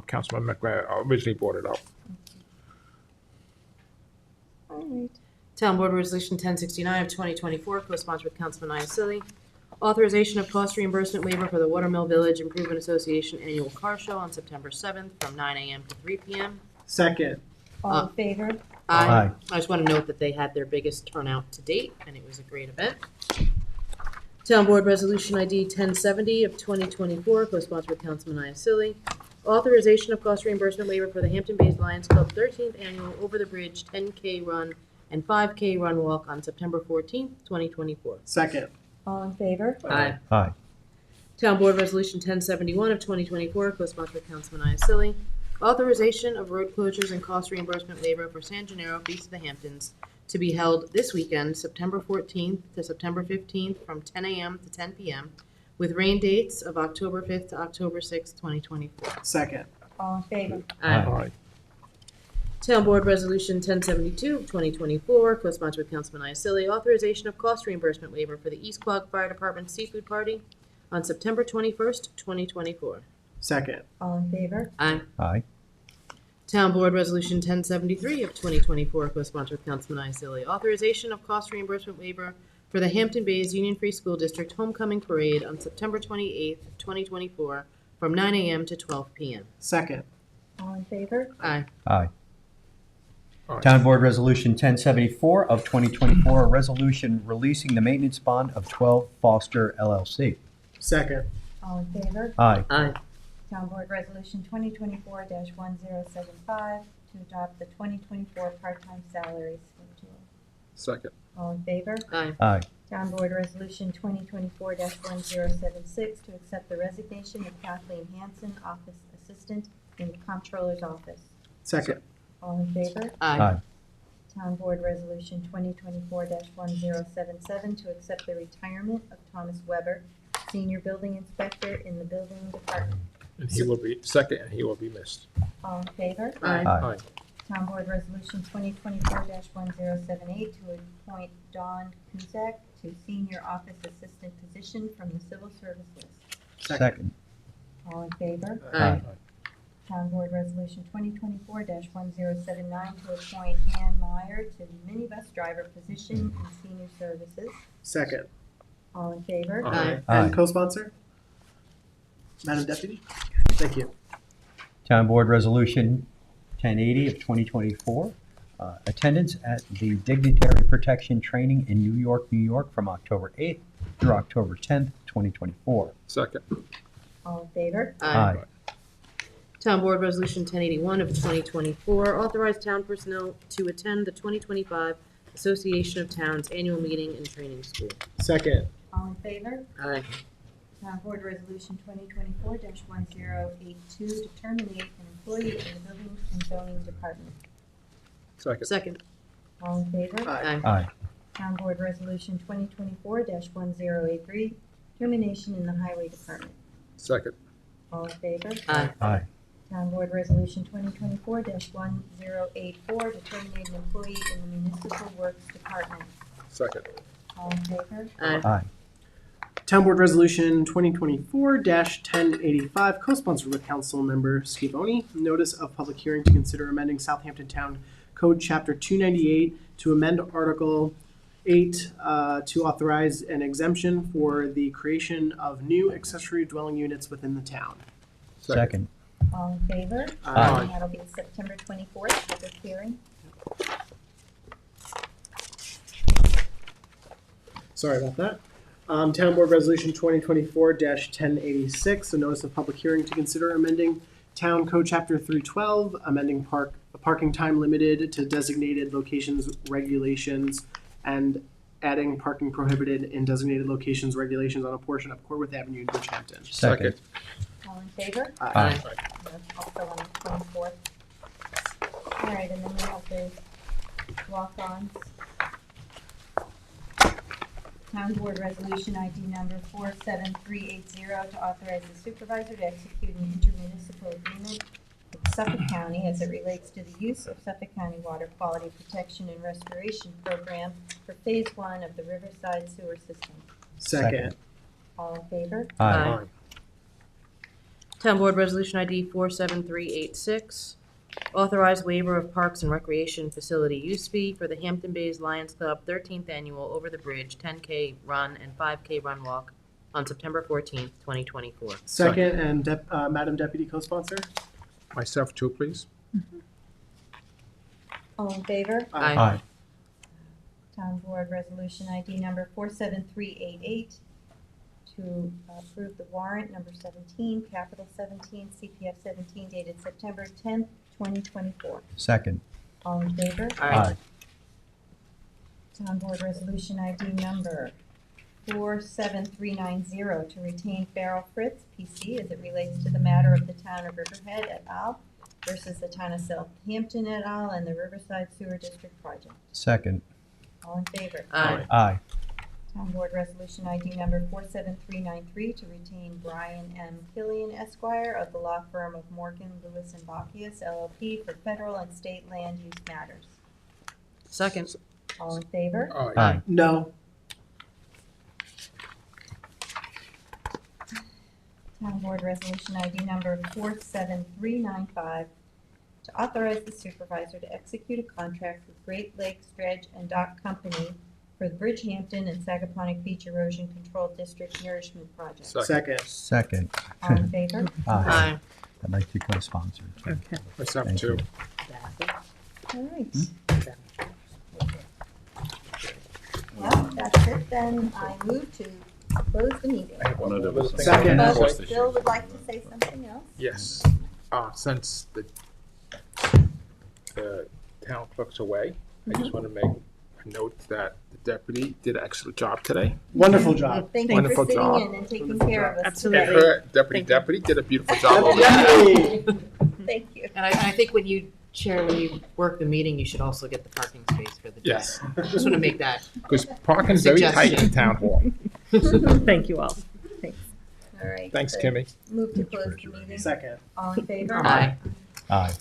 Councilman McGrath originally brought it up. All right. Town Board Resolution 1069 of 2024, co-sponsored with Councilman Iacilli. Authorization of cost reimbursement waiver for the Watermill Village Improvement Association Annual Car Show on September 7th from 9 a.m. to 3 p.m. Second. All in favor? Aye. I just want to note that they had their biggest turnout to date, and it was a great event. Town Board Resolution ID 1070 of 2024, co-sponsored with Councilman Iacilli. Authorization of cost reimbursement waiver for the Hampton Bays Lions Club 13th Annual Over the Bridge 10K Run and 5K Run Walk on September 14th, 2024. Second. All in favor? Aye. Aye. Town Board Resolution 1071 of 2024, co-sponsored with Councilman Iacilli. Authorization of road closures and cost reimbursement waiver for San Gennaro, Feast of the Hamptons, to be held this weekend, September 14th to September 15th, from 10 a.m. to 10 p.m., with rain dates of October 5th to October 6th, 2024. Second. All in favor? Aye. Town Board Resolution 1072 of 2024, co-sponsored with Councilman Iacilli, authorization of cost reimbursement waiver for the East Quogue Fire Department seafood party on September 21st, 2024. Second. All in favor? Aye. Aye. Town Board Resolution 1073 of 2024, co-sponsored with Councilman Iacilli, authorization of cost reimbursement waiver for the Hampton Bays Union Free School District Homecoming Parade on September 28th, 2024, from 9 a.m. to 12 p.m. Second. All in favor? Aye. Aye. Aye. Town Board Resolution 1074 of 2024, a resolution releasing the maintenance bond of 12 Foster LLC. Second. All in favor? Aye. Aye. Town Board Resolution 2024-1075 to adopt the 2024 part-time salary schedule. Second. All in favor? Aye. Aye. Town Board Resolution 2024-1076 to accept the resignation of Kathleen Hanson, Office Assistant in the Comptroller's Office. Second. All in favor? Aye. Town Board Resolution 2024-1077 to accept the retirement of Thomas Weber, Senior Building Inspector in the Building Department. And he will be, second, and he will be missed. All in favor? Aye. Aye. Town Board Resolution 2024-1078 to appoint Dawn Kuzak to Senior Office Assistant position from the Civil Service list. Second. All in favor? Aye. Town Board Resolution 2024-1079 to appoint Ann Meyer to the minibus driver position in Senior Services. Second. All in favor? Aye. Aye. And co-sponsor? Madam Deputy? Thank you. Town Board Resolution 1080 of 2024, attendance at the Dignitary Protection Training in New York, New York from October 8th through October 10th, 2024. Second. All in favor? Aye. Town Board Resolution 1081 of 2024, authorize town personnel to attend the 2025 Association of Towns Annual Meeting and Training School. Second. All in favor? Aye. Town Board Resolution 2024-1082 to terminate an employee in the Building and Zoning Department. Second. Second. All in favor? Aye. Aye. Town Board Resolution 2024-1083, termination in the Highway Department. Second. All in favor? Aye. Aye. Town Board Resolution 2024-1084 to terminate an employee in the Municipal Works Department. Second. All in favor? Aye. Aye. Town Board Resolution 2024-1085, co-sponsored with Councilmember Scavone, notice of public hearing to consider amending Southampton Town Code Chapter 298 to amend Article 8 to authorize an exemption for the creation of new accessory dwelling units within the town. Second. All in favor? Aye. That'll be September 24th, public hearing. Sorry about that. Town Board Resolution 2024-1086, a notice of public hearing to consider amending Town Code Chapter 312, amending parking time limited to designated locations regulations, and adding parking prohibited in designated locations regulations on a portion of Corwith Avenue in Bridgehampton. Second. All in favor? Aye. That's also on the 24th. All right, and then we have the walk-ons. Town Board Resolution ID number 47380 to authorize the supervisor to execute an intermunicipal agreement with Suffolk County as it relates to the use of Suffolk County Water Quality Protection and Restoration Program for Phase 1 of the Riverside Sewer System. Second. All in favor? Aye. Town Board Resolution ID 47386, authorize waiver of Parks and Recreation Facility use fee for the Hampton Bays Lions Club 13th Annual Over the Bridge 10K Run and 5K Run Walk on September 14th, 2024. Second, and Madam Deputy co-sponsor? Myself too, please. All in favor? Aye. Aye. Town Board Resolution ID number 47388 to approve the warrant number 17, Capital 17, CPF 17, dated September 10th, 2024. Second. All in favor? Aye. Town Board Resolution ID number 47390 to retain Farrell Fritz, PC, as it relates to the matter of the Town of Riverhead et al. Versus the Town of Southampton et al. And the Riverside Sewer District Project. Second. All in favor? Aye. Aye. Town Board Resolution ID number 47393 to retain Brian M. Killian Esquire of the law firm of Morgan, Lewis and Bockius LLP for federal and state land use matters. Second. All in favor? Aye. No. Town Board Resolution ID number 47395 to authorize the supervisor to execute a contract with Great Lakes Dredge and Dock Company for the Bridgehampton and Sagaponic Beach Erosion Control District Nourishment Project. Second. Second. All in favor? Aye. I'd like to co-sponsor. Okay. Myself Thank too. you. All right. Well, that's it then. I move to close the meeting. One of those things. Second. But Bill would like to say something else? Yes. Since the town clerk's away, I just want to make a note that the deputy did an excellent job today. Wonderful job. Thank you Wonderful for sitting job. in and taking care of us. Absolutely. And her deputy did a beautiful job over there. Yay! Thank you. And I think when you work the meeting, you should also get the parking space for the Yes. desk. Just want to make that. Because parking's very tight in town hall. Thank you all. Thanks. All right. Thanks, so Kimmy. Move to close the meeting. Second. All in favor? Aye. Aye.